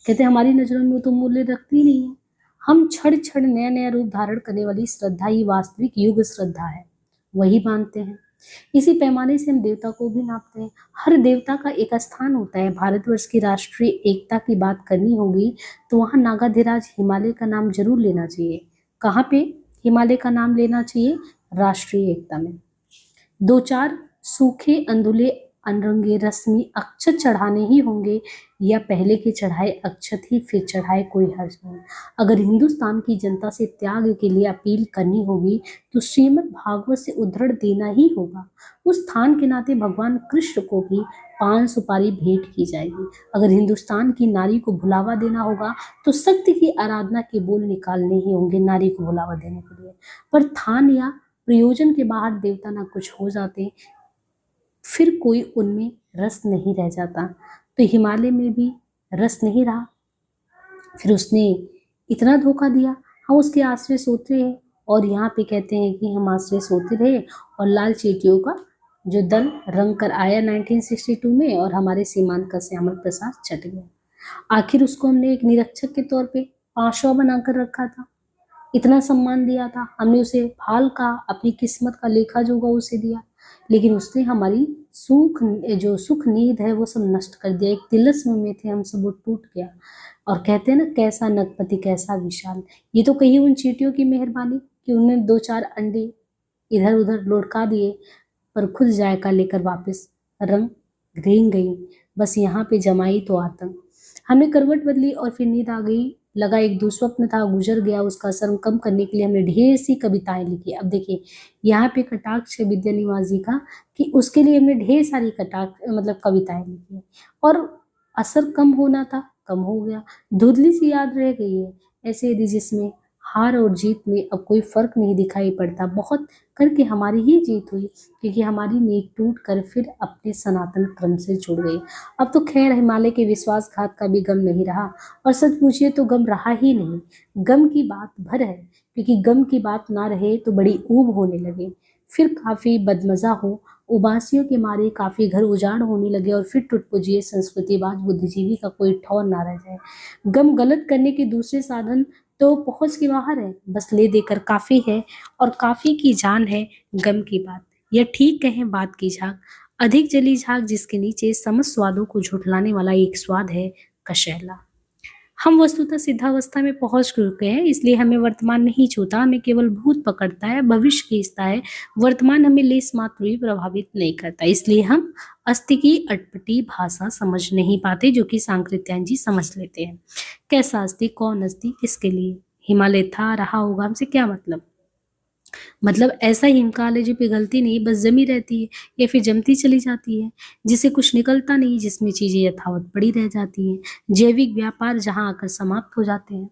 कहते हैं हमारी नजरों में वो तो मूल्य रखती नहीं है। हम क्षण क्षण नया नया रूप धारण करने वाली श्रद्धा ही वास्तविक युग श्रद्धा है, वही मानते हैं। इसी पैमाने से हम देवता को भी नापते हैं। हर देवता का एक स्थान होता है। भारतवर्ष की राष्ट्रीय एकता की बात करनी होगी तो वहाँ नागाधिराज हिमालय का नाम जरूर लेना चाहिए। कहाँ पे हिमालय का नाम लेना चाहिए? राष्ट्रीय एकता में। दो चार सूखे अंधुले अनरंगे रश्मि अक्षत चढ़ाने ही होंगे, या पहले के चढ़ाए अक्षत ही फिर चढ़ाए, कोई हर्ज नहीं। अगर हिंदुस्तान की जनता से त्याग के लिए अपील करनी होगी तो श्रीमद् भागवत से उद्धरण देना ही होगा। उस स्थान के नाते भगवान कृष्ण को भी पान सुपारी भेंट की जाएगी। अगर हिंदुस्तान की नारी को भुलावा देना होगा तो शक्ति की आराधना के बोल निकालने ही होंगे नारी को भुलावा देने के लिए। पर थान या प्रयोजन के बाहर देवता ना कुछ हो जाते, फिर कोई उनमें रस नहीं रह जाता। तो हिमालय में भी रस नहीं रहा, फिर उसने इतना धोखा दिया। हम उसके आश्रय सोते रहे, और यहाँ पे कहते हैं कि हम आश्रय सोते रहे और लाल चींटियों का जो दल रंग कर आया 1962 में, और हमारे सीमांत का श्यामल प्रसाद चट गया। आखिर उसको हमने एक निरीक्षक के तौर पे पांचवा बनाकर रखा था, इतना सम्मान दिया था, हमने उसे फाल का, अपनी किस्मत का लेखा जोखा उसे दिया, लेकिन उसने हमारी जो सुख नींद है वो सब नष्ट कर दिया। एक तिलस्म में थे हम सब, वो टूट गया। और कहते हैं ना कैसा नगपति कैसा विशाल। ये तो कही उन चींटियों की मेहरबानी कि उन्होंने दो चार अंडे इधर उधर लुढ़का दिए, पर खुद जायका लेकर वापस रंग रेंग गई। बस यहाँ पे जमाई तो आतंक। हमने करवट बदली और फिर नींद आ गई। लगा एक दुस्वप्न था, गुजर गया। उसका असर कम करने के लिए हमने ढेर सी कविताएं लिखी। अब देखिए यहाँ पे कटाक्ष है विद्या निवास जी का, कि उसके लिए हमने ढेर सारी कविताएं लिखी है, और असर कम होना था, कम हो गया। धुंधली सी याद रह गई है, ऐसे यदि जिसमें हार और जीत में अब कोई फर्क नहीं दिखाई पड़ता। बहुत करके हमारी ही जीत हुई, क्योंकि हमारी नींव टूट कर फिर अपने सनातन क्रम से जुड़ गई। अब तो खैर हिमालय के विश्वासघात का भी गम नहीं रहा, और सच पूछिए तो गम रहा ही नहीं। गम की बात भर है, क्योंकि गम की बात ना रहे तो बड़ी ऊब होने लगे, फिर काफी बदमजा हो, उबासियों के मारे काफी घर उजाड़ होने लगे, और फिर टुटपुजिए संस्कृतिवाद बुद्धिजीवी का कोई ठौर ना रह जाए। गम गलत करने के दूसरे साधन तो पहुंच के बाहर है, बस ले देकर काफी है, और काफी की जान है गम की बात। यह ठीक कहें बात की झाक, अधिक जली झाक जिसके नीचे समस्त स्वादों को झुठलाने वाला एक स्वाद है कशैला। हम वस्तुतः सिद्धावस्था में पहुंच चुके हैं, इसलिए हमें वर्तमान नहीं छूता, हमें केवल भूत पकड़ता है, भविष्य खींचता है। वर्तमान हमें लेस मात्र भी प्रभावित नहीं करता, इसलिए हम अस्थि की अटपटी भाषा समझ नहीं पाते, जो कि सांकृत्यायन जी समझ लेते हैं। कैसा अस्थि, कौन अस्थि, किसके लिए? हिमालय था, रहा होगा, हमसे क्या मतलब ऐसा हिमकाल है जो पिघलती नहीं, बस जमी रहती है, या फिर जमती चली जाती है, जिसे कुछ निकलता नहीं, जिसमें चीजें यथावत पड़ी रह जाती हैं। जैविक व्यापार जहां आकर समाप्त हो जाते हैं।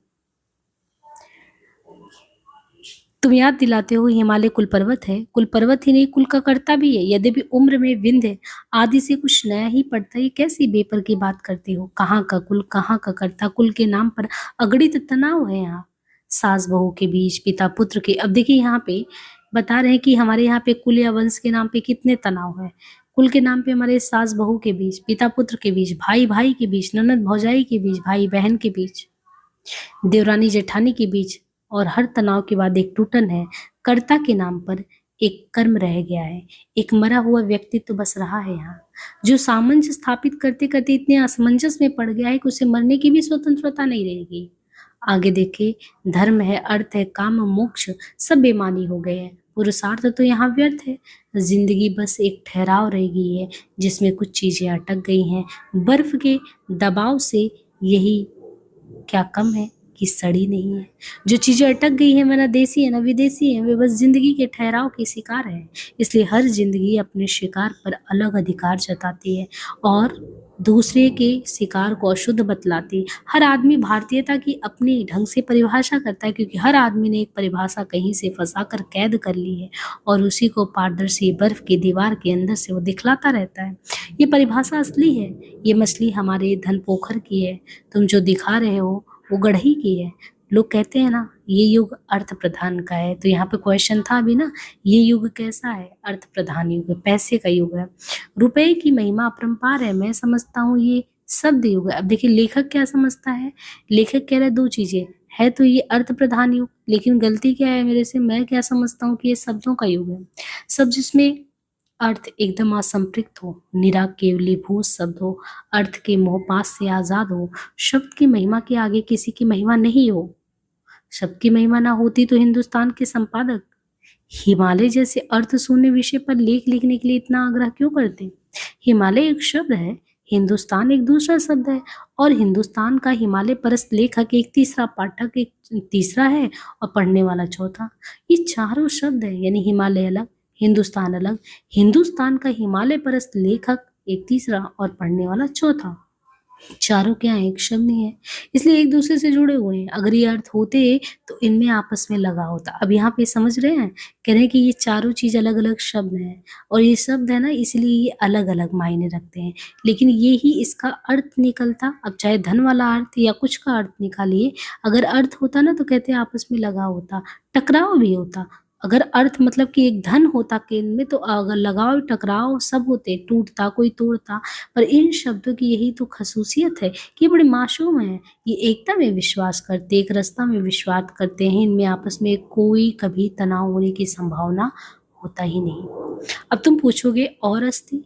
तुम याद दिलाते हो हिमालय कुल पर्वत है, कुल पर्वत ही नहीं कुल का कर्ता भी है। यद्यपि उम्र में विंध्य आदि से कुछ नया ही पड़ता है, कैसी बेपर की बात करते हो? कहाँ का कुल, कहाँ का कर्ता? कुल के नाम पर अगणित तनाव है यहाँ, सास बहू के बीच, पिता पुत्र के। अब देखिए यहाँ पे बता रहे हैं कि हमारे यहाँ पे कुल या वंश के नाम पे कितने तनाव है। कुल के नाम पे हमारे सास बहू के बीच, पिता पुत्र के बीच, भाई भाई के बीच, ननद भौजाई के बीच, भाई बहन के बीच, देवरानी जेठानी के बीच, और हर तनाव के बाद एक टूटन है। कर्ता के नाम पर एक कर्म रह गया है, एक मरा हुआ व्यक्तित्व बस रहा है यहाँ, जो सामंजस्य स्थापित करते करते इतने असमंजस में पड़ गया है कि उसे मरने की भी स्वतंत्रता नहीं रहेगी। आगे देखे, धर्म है, अर्थ है, काम, मोक्ष सब बेमानी हो गए हैं। पुरुषार्थ तो यहाँ व्यर्थ है। जिंदगी बस एक ठहराव रह गई है जिसमें कुछ चीजें अटक गई हैं बर्फ के दबाव से। यही क्या कम है कि सड़ी नहीं है। जो चीजें अटक गई हैं, ना देसी है ना विदेशी है, वे बस जिंदगी के ठहराव के शिकार है। इसलिए हर जिंदगी अपने शिकार पर अलग अधिकार जताती है और दूसरे के शिकार को अशुद्ध बतलाती। हर आदमी भारतीयता की अपनी ढंग से परिभाषा करता है, क्योंकि हर आदमी ने एक परिभाषा कहीं से फंसा कर कैद कर ली है और उसी को पारदर्शी बर्फ की दीवार के अंदर से वो दिखलाता रहता है। ये परिभाषा असली है। ये मछली हमारे धन पोखर की है। तुम जो दिखा रहे हो वो गढ़ई की है। लोग कहते हैं ना, ये युग अर्थ प्रधान का है। तो यहाँ पे क्वेश्चन था अभी ना, ये युग कैसा है? अर्थ प्रधान युग है, पैसे का युग है, रुपए की महिमा अपरंपार है। मैं समझता हूँ ये शब्द युग है। अब देखिए लेखक क्या समझता है। लेखक कह रहा है दो चीजें है, तो ये अर्थ प्रधान युग, लेकिन गलती क्या है मेरे से, मैं क्या समझता हूँ कि ये शब्दों का युग है। शब्द जिसमें अर्थ एकदम असंपृक्त हो, निरा केवलीभूत शब्द हो, अर्थ के मोहपाश से आजाद हो, शब्द की महिमा के आगे किसी की महिमा नहीं हो। शब्द की महिमा ना होती तो हिंदुस्तान के संपादक हिमालय जैसे अर्थ शून्य विषय पर लेख लिखने के लिए इतना आग्रह क्यों करते? हिमालय एक शब्द है, हिंदुस्तान एक दूसरा शब्द है, और हिंदुस्तान का हिमालय परस्त लेखक एक तीसरा, पाठक एक तीसरा है, और पढ़ने वाला चौथा। ये चारों शब्द है, यानी हिमालय अलग, हिंदुस्तान अलग, हिंदुस्तान का हिमालय परस्त लेखक एक तीसरा और पढ़ने वाला चौथा। चारों क्या है? एक शब्द नहीं है, इसलिए एक दूसरे से जुड़े हुए हैं। अगर ये अर्थ होते तो इनमें आपस में लगा होता। अब यहाँ पे समझ रहे हैं, कह रहे हैं कि ये चारों चीज अलग अलग शब्द हैं, और ये शब्द है ना, इसलिए ये अलग अलग मायने रखते हैं, लेकिन ये ही इसका अर्थ निकलता। अब चाहे धन वाला अर्थ या कुछ का अर्थ निकालिए, अगर अर्थ होता ना तो कहते हैं आपस में लगा होता, टकराव भी होता। अगर अर्थ मतलब कि एक धन होता केंद्र में, तो अगर लगाव टकराव सब होते, टूटता कोई तोड़ता। पर इन शब्दों की यही तो खसूसियत है कि ये बड़े मासूम हैं। ये एकता में विश्वास करते, एक रस्ता में विश्वास करते हैं। इनमें आपस में कोई कभी तनाव होने की संभावना होता ही नहीं। अब तुम पूछोगे और अस्थि,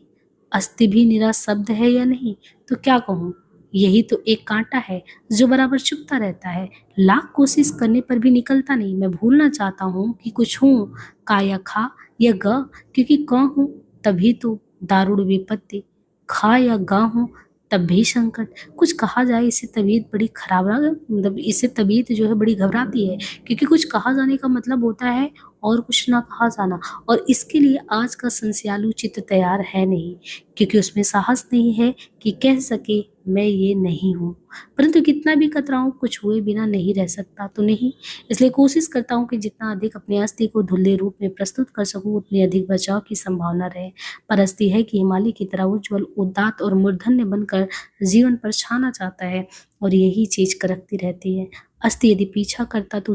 अस्थि भी निरा शब्द है या नहीं? तो क्या कहूँ, यही तो एक कांटा है जो बराबर चुभता रहता है, लाख कोशिश करने पर भी निकलता नहीं। मैं भूलना चाहता हूँ कि कुछ हूँ, का या खा या ग, क्योंकि क हूँ तभी तो दारुण विपत्ति, खा या गा हूँ तब भी संकट। कुछ कहा जाए इससे तबीयत बड़ी खराब, मतलब इससे तबीयत जो है बड़ी घबराती है, क्योंकि कुछ कहा जाने का मतलब होता है और कुछ ना कहा जाना। और इसके लिए आज का संस्यालु चित्त तैयार है नहीं, क्योंकि उसमें साहस नहीं है कि कह सके मैं ये नहीं हूँ। परंतु कितना भी कतराऊं, कुछ हुए बिना नहीं रह सकता तो नहीं। इसलिए कोशिश करता हूँ कि जितना अधिक अपने अस्थि को धुल्ले रूप में प्रस्तुत कर सकूँ, उतनी अधिक बचाव की संभावना रहे। पर अस्थि है कि हिमालय की तरह उज्ज्वल, उदात्त और मूर्धन्य बनकर जीवन पर छाना चाहता है, और यही चीज करकती रहती है। अस्थि यदि पीछा करता तो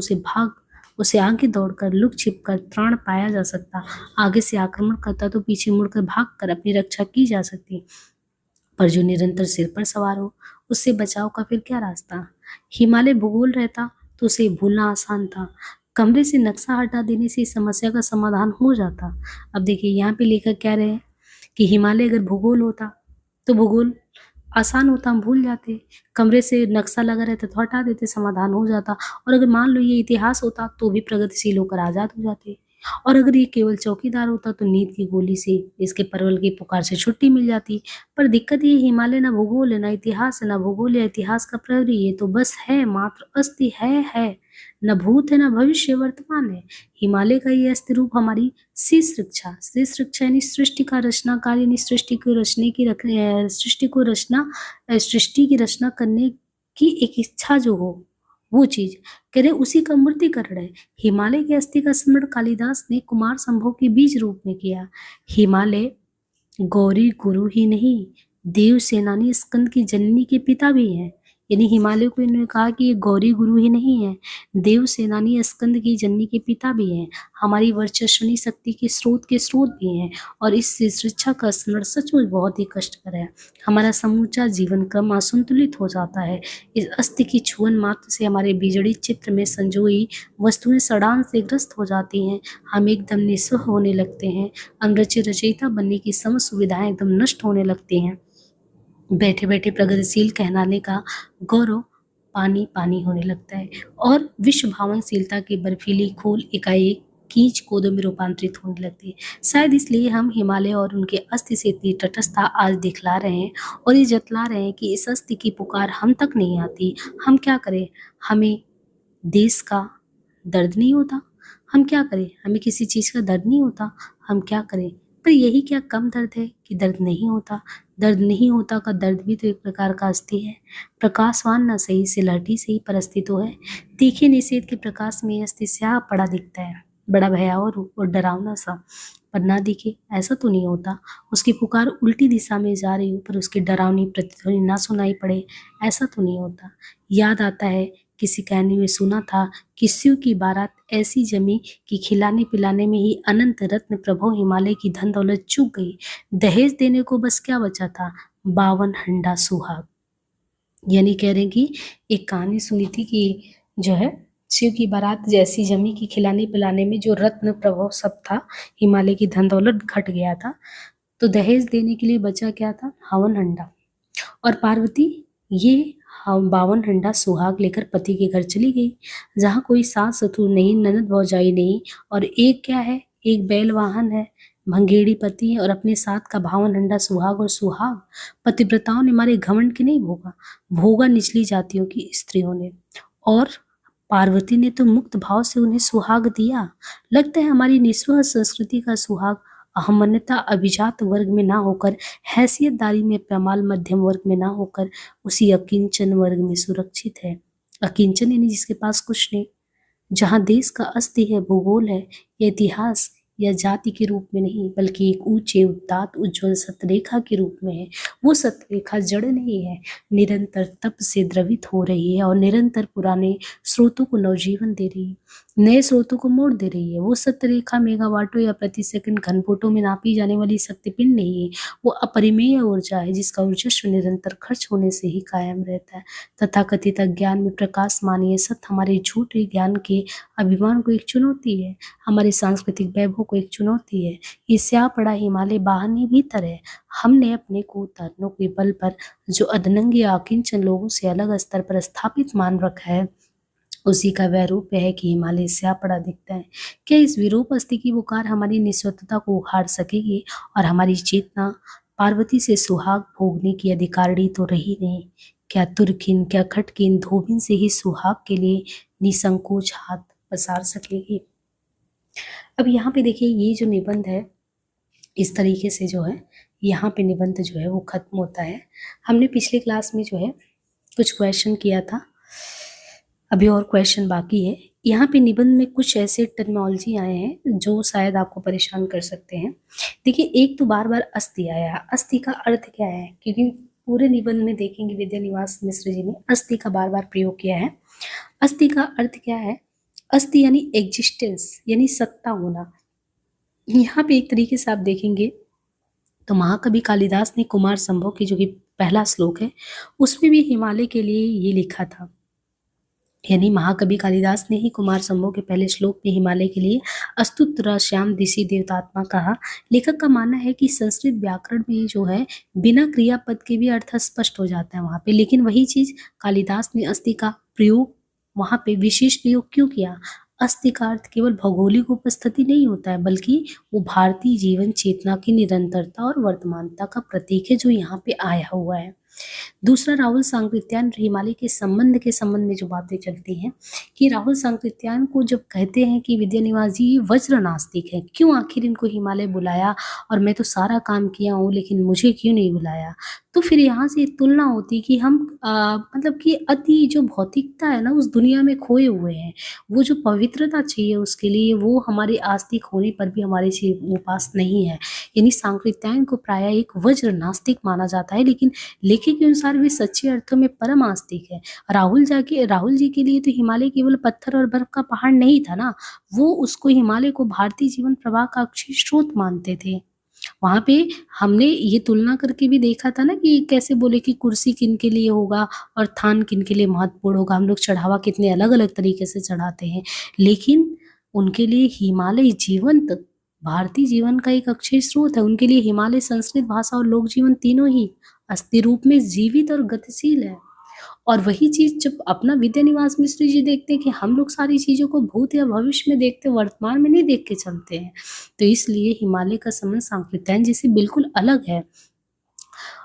उसे आगे दौड़कर, लुक छिप कर त्राण पाया जा सकता। आगे से आक्रमण करता तो पीछे मुड़कर भागकर अपनी रक्षा की जा सकती। पर जो निरंतर सिर पर सवार हो, उससे बचाव का फिर क्या रास्ता? हिमालय भूगोल रहता तो उसे भूलना आसान था। कमरे से नक्शा हटा देने से इस समस्या का समाधान हो जाता। अब देखिए यहाँ पे लेखक कह रहे हैं कि हिमालय अगर भूगोल होता तो भूगोल आसान होता, हम भूल जाते। कमरे से नक्शा लगा रहता तो हटा देते, समाधान हो जाता। और अगर मान लो ये इतिहास होता तो भी प्रगतिशील होकर आजाद हो जाते। और अगर ये केवल चौकीदार होता तो नींद की गोली से, इसके परवल की पुकार से छुट्टी मिल जाती। पर दिक्कत ये, हिमालय ना भूगोल है, ना इतिहास है, ना भूगोल या इतिहास का प्रहरी, ये तो बस है, मात्र अस्थि है। न भूत है, न भविष्य, वर्तमान है। हिमालय का ये अस्थि रूप हमारी शीर्ष रक्षा यानी सृष्टि का रचनाकार, यानी सृष्टि की रचना करने की एक इच्छा जो हो, वो चीज कह रहे उसी का मूर्तिकरण है। हिमालय के अस्थि का स्मरण कालिदास ने कुमार संभव के बीज रूप में किया। हिमालय गौरी गुरु ही नहीं, देव सेनानी स्कंद की जननी के पिता भी हैं। यानी हिमालय को इन्होंने कहा कि ये गौरी गुरु ही नहीं है, देव सेनानी स्कंद की जननी के पिता भी हैं, हमारी वर्चस्वनी शक्ति के स्रोत भी हैं। और इस शिक्षा का स्मरण सचमुच बहुत ही कष्टकर है। हमारा समूचा जीवन क्रम असंतुलित हो जाता है। इस अस्थि की छुअन मात्र से हमारे बिजड़ी चित्र में संजोई वस्तुएं सड़ान से ग्रस्त हो जाती हैं। हम एकदम निस्सह होने लगते हैं। रचयिता बनने की समस्त सुविधाएं एकदम नष्ट होने लगती हैं। बैठे बैठे प्रगतिशील कहलाने का गौरव पानी पानी होने लगता है और विश्व भावनशीलता की बर्फीली खोल एकाएक कीच कोदों में रूपांतरित होने लगती है। शायद इसलिए हम हिमालय और उनके अस्थि से इतनी तटस्थता आज दिखला रहे हैं और ये जतला रहे हैं कि इस अस्थि की पुकार हम तक नहीं आती। हम क्या करें? हमें देश का दर्द नहीं होता? हम क्या करें? हमें किसी चीज़ का दर्द नहीं होता? हम क्या करें? पर यही क्या कम दर्द है कि दर्द नहीं होता? दर्द नहीं होता का दर्द भी तो एक प्रकार का अस्थि है। प्रकाशवान न सही सिलहटी से ही पर अस्थि तो है। तीखे निषेध के प्रकाश में ये अस्थि स्याह पड़ा दिखता है, बड़ा भयावह रूप और डरावना सा, पर ना दिखे ऐसा तो नहीं होता। उसकी पुकार उल्टी दिशा में जा रही हो पर उसकी डरावनी प्रतिध्वनि ना सुनाई पड़े ऐसा तो नहीं होता। याद आता है किसी कहानी में सुना था कि शिव की बारात ऐसी जमी कि खिलाने पिलाने में ही अनंत रत्न प्रभो हिमालय की धन दौलत चूक गई। दहेज देने को बस क्या बचा था? 52 हंडा सुहाग। यानी कह रहे हैं कि एक कहानी सुनी थी कि जो है शिव की बारात जैसी जमी कि खिलाने पिलाने में जो रत्न प्रभव सब था, हिमालय की धन दौलत घट गया था, तो दहेज देने के लिए बचा क्या था? 52 हंडा। और पार्वती ये 52 हंडा सुहाग लेकर पति के घर चली गई, जहाँ कोई सास ससुर नहीं, ननद भौजाई नहीं, और एक क्या है, एक बैल वाहन है, भंगेड़ी पति है और अपने साथ का 52 हंडा सुहाग। और सुहाग पतिव्रताओं ने मारे घमंड के नहीं भोगा, भोगा निचली जातियों की स्त्रियों ने। और पार्वती ने तो मुक्त भाव से उन्हें सुहाग दिया। लगता है हमारी निस्वार्थ संस्कृति का सुहाग अहमन्यता अभिजात वर्ग में ना होकर, हैसियतदारी में पैमाल मध्यम वर्ग में ना होकर उसी अकिंचन वर्ग में सुरक्षित है। अकिंचन यानी जिसके पास कुछ नहीं, जहाँ देश का अस्थि है, भूगोल है, या इतिहास या जाति के रूप में नहीं, बल्कि एक ऊंचे उदात्त उज्ज्वल सतरेखा के रूप में है। वो सतरेखा जड़ नहीं है, निरंतर तप से द्रवित हो रही है और निरंतर पुराने स्रोतों को नवजीवन दे रही है, नए स्रोतों को मोड़ दे रही है। वो सतरेखा मेगावाटों या प्रति सेकंड घनफुटों में नापी जाने वाली शक्तिपिंड नहीं है। वो अपरिमेय ऊर्जा है जिसका ऊर्जस्व निरंतर खर्च होने से ही कायम रहता है। तथाकथित ज्ञान में प्रकाश मानिए सत्य हमारे झूठे ज्ञान के अभिमान को एक चुनौती है, हमारे सांस्कृतिक वैभव को एक चुनौती है। ये स्याह पड़ा हिमालय बाहर भीतर है। हमने अपने को उतारनों के बल पर जो अधनंगी आकिंचन लोगों से अलग स्तर पर स्थापित मान रखा है, उसी का वह रूप है कि हिमालय स्याह पड़ा दिखता है। क्या इस विरूप अस्थि की पुकार हमारी निस्वतता को उखाड़ सकेगी? और हमारी चेतना पार्वती से सुहाग भोगने की अधिकारिणी तो रही नहीं। क्या तुर्किन, क्या खटकिन, धोबिन से ही सुहाग के लिए निसंकोच हाथ पसार सकेगी? अब यहाँ पे देखिए ये जो निबंध है, इस तरीके से जो है यहाँ पे निबंध जो है वो खत्म होता है। हमने पिछले क्लास में जो है कुछ क्वेश्चन किया था, अभी और क्वेश्चन बाकी है। यहाँ पे निबंध में कुछ ऐसे टर्मिनोलॉजी आए हैं जो शायद आपको परेशान कर सकते हैं। देखिए एक तो बार बार अस्थि आया, अस्थि का अर्थ क्या है? क्योंकि पूरे निबंध में देखेंगे विद्यानिवास मिश्र जी ने अस्थि का बार बार प्रयोग किया है। अस्थि का अर्थ क्या है? अस्थि यानी एग्जिस्टेंस, यानी सत्ता होना। यहाँ पे एक तरीके से आप देखेंगे तो महाकवि कालिदास ने कुमार संभव की जो कि पहला श्लोक है, उसमें भी हिमालय के लिए ये लिखा था। यानी महाकवि कालिदास ने ही कुमार संभव के पहले श्लोक में हिमालय के लिए अस्तुत्र श्याम दिशि देवतात्मा कहा। लेखक का मानना है कि संस्कृत व्याकरण में जो है बिना क्रियापद के भी अर्थ स्पष्ट हो जाता है वहां पे, लेकिन वही चीज कालिदास ने अस्थि का प्रयोग वहां पे विशेष प्रयोग क्यों किया? अस्थि का अर्थ केवल भौगोलिक उपस्थिति नहीं होता है, बल्कि वो भारतीय जीवन चेतना की निरंतरता और वर्तमानता का प्रतीक है जो यहाँ पे आया हुआ है। दूसरा, राहुल सांकृत्यायन हिमालय के संबंध में जो बातें चलती हैं कि राहुल सांकृत्यायन को जब कहते हैं कि विद्यानिवास जी ये वज्र नास्तिक है, क्यों आखिर इनको हिमालय बुलाया? और मैं तो सारा काम किया हूँ लेकिन मुझे क्यों नहीं बुलाया? तो फिर यहाँ से तुलना होती कि हम मतलब कि अति जो भौतिकता है ना उस दुनिया में खोए हुए हैं। वो जो पवित्रता चाहिए उसके लिए वो हमारे आस्तिक होने पर भी हमारे से वो पास नहीं है। यानी सांकृत्यायन को प्रायः एक वज्र नास्तिक माना जाता है, लेकिन लेखक के अनुसार वे सच्चे अर्थों में परम आस्तिक है। राहुल जी के लिए तो हिमालय केवल पत्थर और बर्फ का पहाड़ नहीं था ना, वो उसको हिमालय को भारतीय जीवन प्रवाह का अक्षय स्रोत मानते थे। वहां पे हमने ये तुलना करके भी देखा था ना कि कैसे बोले कि कुर्सी किन के लिए होगा और थान किन के लिए महत्वपूर्ण होगा। हम लोग चढ़ावा कितने अलग अलग तरीके से चढ़ाते हैं, लेकिन उनके लिए हिमालय जीवंत भारतीय जीवन का एक अक्षय स्रोत है। उनके लिए हिमालय संस्कृत भाषा और लोक जीवन तीनों ही अस्थि रूप में जीवित और गतिशील है। और वही चीज़ जब अपना विद्यानिवास मिश्र जी देखते हैं कि हम लोग सारी चीज़ों को भूत या भविष्य में देखते हैं, वर्तमान में नहीं देख के चलते हैं। तो इसलिए हिमालय का संबंध सांकृत्यायन जी से बिल्कुल अलग है।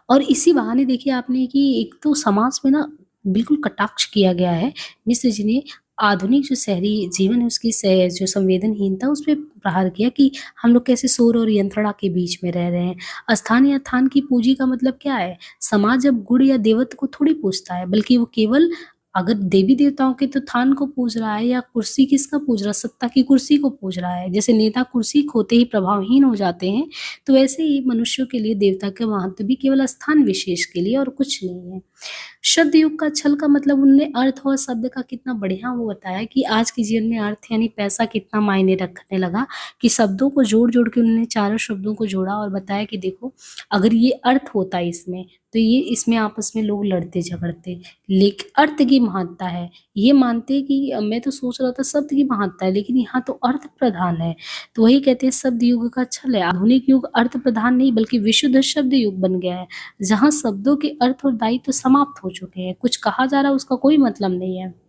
और इसी बहाने देखिए आपने कि एक तो समाज में ना बिल्कुल कटाक्ष किया गया है। मिश्र जी ने आधुनिक जो शहरी जीवन है उसकी जो संवेदनहीनता उस पे प्रहार किया कि हम लोग कैसे शोर और यंत्रणा के बीच में रह रहे हैं। स्थान या थान की पूंजी का मतलब क्या है? समाज अब गुण या देवत्व को थोड़ी पूजता है, बल्कि वो केवल अगर देवी-देवताओं के तो थान को पूज रहा है या कुर्सी किसका पूज रहा है? सत्ता की कुर्सी को पूज रहा है। जैसे नेता कुर्सी खोते ही प्रभावहीन हो जाते हैं, तो वैसे ही मनुष्यों के लिए देवता का महत्व भी केवल स्थान विशेष के लिए और कुछ नहीं है। शब्द युग का छल का मतलब उनने अर्थ और शब्द का कितना बढ़िया वो बताया कि आज के जीवन में अर्थ यानी पैसा कितना मायने रखने लगा कि शब्दों को जोड़-जोड़ के उन्होंने चारों शब्दों को जोड़ा और बताया कि देखो अगर ये अर्थ होता इसमें, तो ये इसमें आपस में लोग लड़ते-झगड़ते। अर्थ की महत्ता है। ये मानते हैं कि मैं तो सोच रहा था शब्द की महत्ता है, लेकिन यहाँ तो अर्थ प्रधान है। तो वही कहते हैं शब्द युग का छल है। आधुनिक युग अर्थ प्रधान नहीं बल्कि विशुद्ध शब्द युग बन गया है। जहाँ शब्दों के अर्थ और दायित्व समाप्त हो चुके हैं। कुछ कहा जा रहा है उसका कोई मतलब नहीं है।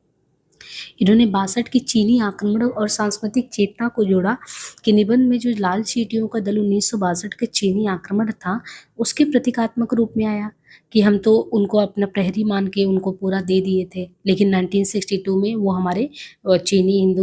इन्होंने 62 की चीनी आक्रमण और सांस्कृतिक चेतना को जोड़ा कि निबंध में जो लाल चींटियों का दल 1962 के चीनी आक्रमण था, उसके प्रतीकात्मक रूप में आया कि हम तो उनको अपना प्रहरी मान के उनको पूरा दे दिए थे। लेकिन 1962 में वो हमारे चीनी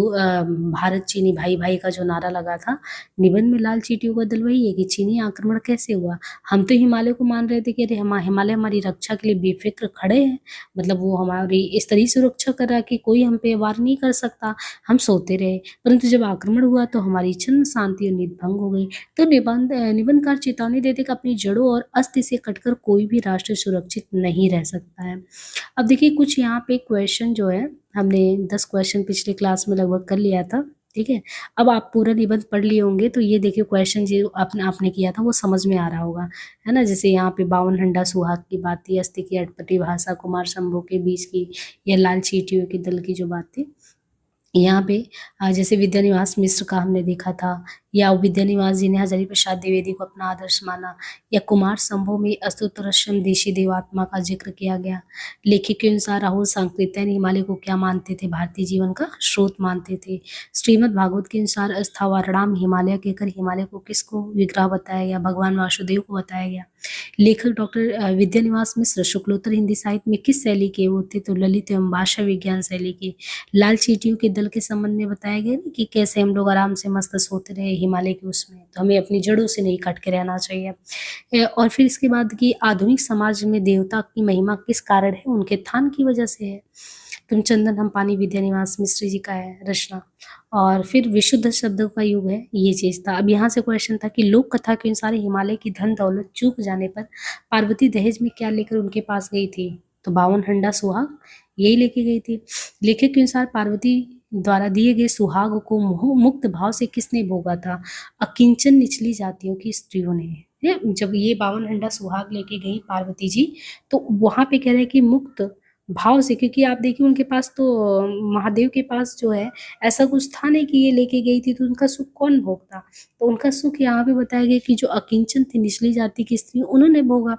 भारत चीनी भाई-भाई का जो नारा लगा था, निबंध में लाल चींटियों का दल वही है कि चीनी आक्रमण कैसे हुआ? हम तो हिमालय को मान रहे थे कि अरे हिमालय हमारी रक्षा के लिए बेफ़िक्र खड़े हैं। मतलब वो हमारी इस तरह से सुरक्षा कर रहा है कि कोई हम पे वार नहीं कर सकता, हम सोते रहे। परंतु जब आक्रमण हुआ तो हमारी छद्म शांति और नीति भंग हो गई। तो निबंधकार चेतावनी देते कि अपनी जड़ों और अस्थि से कटकर कोई भी राष्ट्र सुरक्षित नहीं रह सकता है। अब देखिए कुछ यहाँ पे क्वेश्चन जो है हमने 10 क्वेश्चन पिछले क्लास में लगभग कर लिया था, ठीक है? अब आप पूरा निबंध पढ़ लिए होंगे तो ये देखिए क्वेश्चन जो आपने किया था वो समझ में आ रहा होगा, है ना? जैसे यहाँ पे 52 हंडा सुहाग की बात थी, अस्थि की अटपटी भाषा, कुमार शंभू के बीच की या लाल चींटियों के दल की जो बात थी। यहाँ पे जैसे विद्यानिवास मिश्र का हमने देखा था या विद्यानिवास जी ने हजारी प्रसाद द्विवेदी को अपना आदर्श माना या कुमार शंभू में अस्तुतरश्यम देशी देवात्मा का जिक्र किया गया। लेखक के अनुसार राहुल सांकृत्यायन हिमालय को क्या मानते थे? भारतीय जीवन का स्रोत मानते थे। श्रीमद् भागवत के अनुसार अस्थावरणाम हिमालय कहकर हिमालय को किसको विग्रह बताया गया? भगवान वासुदेव को बताया गया। लेखक डॉक्टर विद्यानिवास मिश्र शुक्लोत्तर हिंदी साहित्य में किस शैली के वो थे? तो ललित एवं भाषा विज्ञान शैली के। लाल चींटियों के दल के संबंध में बताया गया ना कि कैसे हम लोग आराम से मस्त सोते रहे हिमालय के उसमें, तो हमें अपनी जड़ों से नहीं कट के रहना चाहिए। और फिर इसके बाद कि आधुनिक समाज में देवता की महिमा किस कारण है? उनके थान की वजह से है। तुम चंदन हम पानी विद्यानिवास मिश्र जी का है रचना। और फिर विशुद्ध शब्दों का युग है, ये चीज़ था। अब यहाँ से क्वेश्चन था कि लोक कथा के अनुसार हिमालय की धन दौलत चूक जाने पर पार्वती दहेज में क्या लेकर उनके पास गई थी? तो 52 हंडा सुहाग यही लेके गई थी। लेखक के अनुसार पार्वती द्वारा दिए गए सुहाग को मुक्त भाव से किसने भोगा था? अकिंचन निचली जातियों की स्त्रियों ने। जब ये 52 हंडा सुहाग लेके गई पार्वती जी, तो वहाँ पे कह रहे हैं कि मुक्त भाव से, क्योंकि आप देखिए उनके पास तो महादेव के पास जो है ऐसा कुछ था नहीं कि ये लेके गई थी तो उनका सुख कौन भोगता? तो उनका सुख यहाँ पे बताया गया कि जो अकिंचन थी निचली जाति की स्त्री उन्होंने भोगा।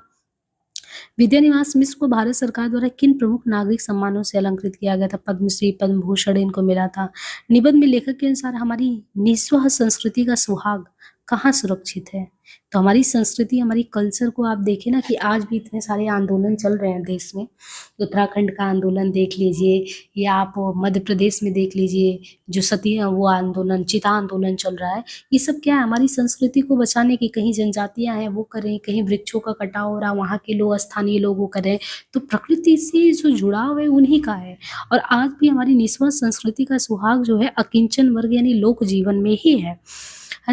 विद्यानिवास मिश्र को भारत सरकार द्वारा किन प्रमुख नागरिक सम्मानों से अलंकृत किया गया था? पद्मश्री, पद्म भूषण इनको मिला था। निबंध में लेखक के अनुसार हमारी निस्वाह संस्कृति का सुहाग कहाँ सुरक्षित है? तो हमारी संस्कृति, हमारी कल्चर को आप देखें ना कि आज भी इतने सारे आंदोलन चल रहे हैं देश में। उत्तराखंड का आंदोलन देख लीजिए या आप मध्य प्रदेश में देख लीजिए, जो वो आंदोलन, चिता आंदोलन चल रहा है। ये सब क्या है? हमारी संस्कृति को बचाने की, कहीं जनजातियाँ हैं वो कर रही हैं, कहीं वृक्षों का कटाव हो रहा है, वहाँ के लोग स्थानीय लोग वो कर रहे हैं। तो प्रकृति से जो जुड़ाव है उन्हीं का है। और आज भी हमारी निस्वार्थ संस्कृति का सुहाग जो है अकिंचन वर्ग यानी लोक जीवन में ही है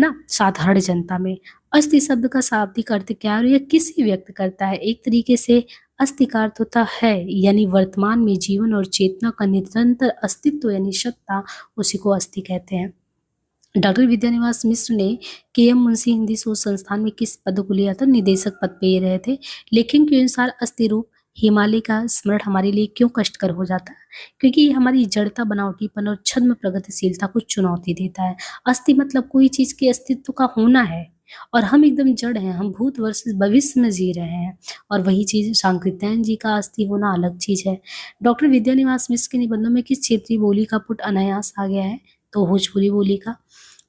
ना? साधारण जनता में। अस्थि शब्द का शाब्दिक अर्थ क्या है और यह किसे व्यक्त करता है? एक तरीके से अस्थि का अर्थ होता है यानी वर्तमान में जीवन और चेतना का निरंतर अस्तित्व यानी सत्ता, उसी को अस्थि कहते हैं। डॉक्टर विद्यानिवास मिश्र ने के.एम. मुंशी हिंदी शोध संस्थान में किस पद को लिया था? निदेशक पद पे ये रहे थे। लेखक के अनुसार अस्थि रूप हिमालय का स्मरण हमारे लिए क्यों कष्टकर हो जाता है? क्योंकि ये हमारी जड़ता, बनावटीपन और छद्म प्रगतिशीलता को चुनौती देता है। अस्थि मतलब कोई चीज़ के अस्तित्व का होना है, और हम एकदम जड़ हैं, हम भूत वर्सेस भविष्य में जी रहे हैं। और वही चीज़ शांकृत्यायन जी का अस्थि होना अलग चीज़ है। डॉक्टर विद्यानिवास मिश्र के निबंधों में किस क्षेत्रीय बोली का पुट अनायास आ गया है? तो भोजपुरी बोली का।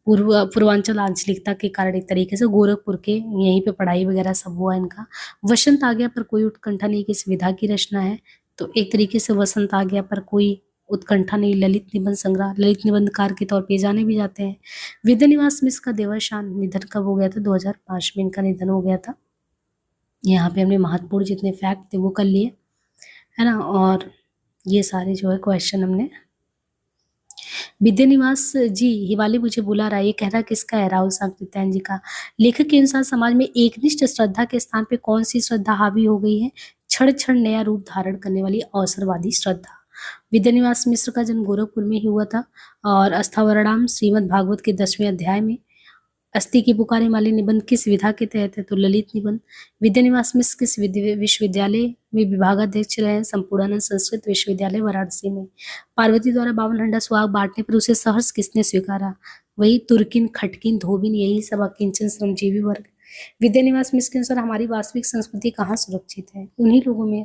पूर्वांचल आंचलिकता के कारण एक तरीके से गोरखपुर के यहीं पे पढ़ाई वगैरह सब हुआ इनका। वसंत आ गया पर कोई उत्कंठा नहीं किस विधा की रचना है? तो एक तरीके से वसंत आ गया पर कोई उत्कंठा नहीं ललित निबंध संग्रह, ललित निबंधकार के तौर पे जाने भी जाते हैं। विद्यानिवास मिश्र का देवाशान निधन कब हो गया था? 2005 में इनका निधन हो गया था। यहाँ पे हमने महत्वपूर्ण जितने फैक्ट थे वो कर लिए, है ना। और ये सारे जो है क्वेश्चन हमने। विद्यानिवास जी हिवाली मुझे बुला रहा है, ये कह रहा किसका है? राहुल सांकृत्यायन जी का। लेखक के अनुसार समाज में एकनिष्ठ श्रद्धा के स्थान पे कौन सी श्रद्धा हावी हो गई है? क्षण क्षण नया रूप धारण करने वाली अवसरवादी श्रद्धा। विद्यानिवास मिश्र का जन्म गोरखपुर में ही हुआ था और अस्थावरणाम श्रीमद् भागवत के 10वें अध्याय में अस्थि की पुकारे माली निबंध किस विधा के तहत है? तो ललित निबंध। विद्यानिवास मिश्र किस विश्वविद्यालय में विभागाध्यक्ष रहे हैं? संपूर्णानंद संस्कृत विश्वविद्यालय वाराणसी में। पार्वती द्वारा 52 हंडा सुहाग बांटने पर उसे सहर्ष किसने स्वीकारा? वही तुर्किन, खटकिन, धोबिन, यही सब अकिंचन श्रमजीवी वर्ग। विद्यानिवास मिश्र के अनुसार हमारी वास्तविक संस्कृति कहाँ सुरक्षित है? उन्हीं लोगों में।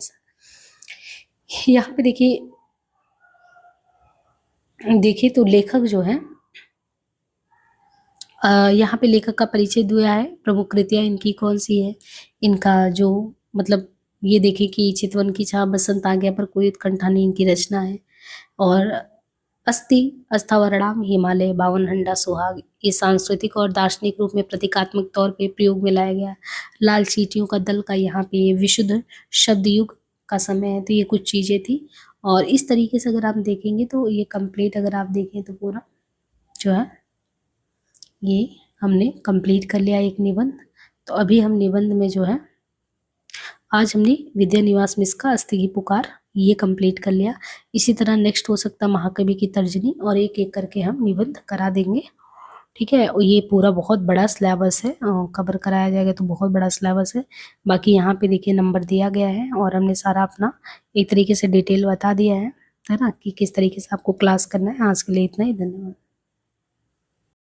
यहाँ पे देखिए तो लेखक जो है यहाँ पे लेखक का परिचय दिया है। प्रमुख कृतियाँ इनकी कौन सी है? इनका जो मतलब ये देखिए कि चितवन की छाप, बसंत आ गया पर कोई उत्कंठा नहीं इनकी रचना है। और अस्थि, अस्थावरणाम, हिमालय, 52 हंडा सुहाग, ये सांस्कृतिक और दार्शनिक रूप में प्रतीकात्मक तौर पे प्रयोग में लाया गया। लाल चींटियों का दल का यहाँ पे ये विशुद्ध शब्द युग का समय है। तो ये कुछ चीज़ें थी और इस तरीके से अगर आप देखेंगे तो ये कंप्लीट अगर आप देखें तो पूरा जो है ये हमने कंप्लीट कर लिया एक निबंध। तो अभी हम निबंध में जो है आज हमने विद्यानिवास मिश्र का अस्थि की पुकार ये कंप्लीट कर लिया। इसी तरह नेक्स्ट हो सकता महाकवि की तर्जनी और एक एक करके हम निबंध करा देंगे, ठीक है। और ये पूरा बहुत बड़ा सिलेबस है, कवर कराया जाएगा तो बहुत बड़ा सिलेबस है। बाकी यहाँ पे देखिए नंबर दिया गया है और हमने सारा अपना एक तरीके से डिटेल बता दिया है ना, कि किस तरीके से आपको क्लास करना है। आज के लिए इतना ही, धन्यवाद।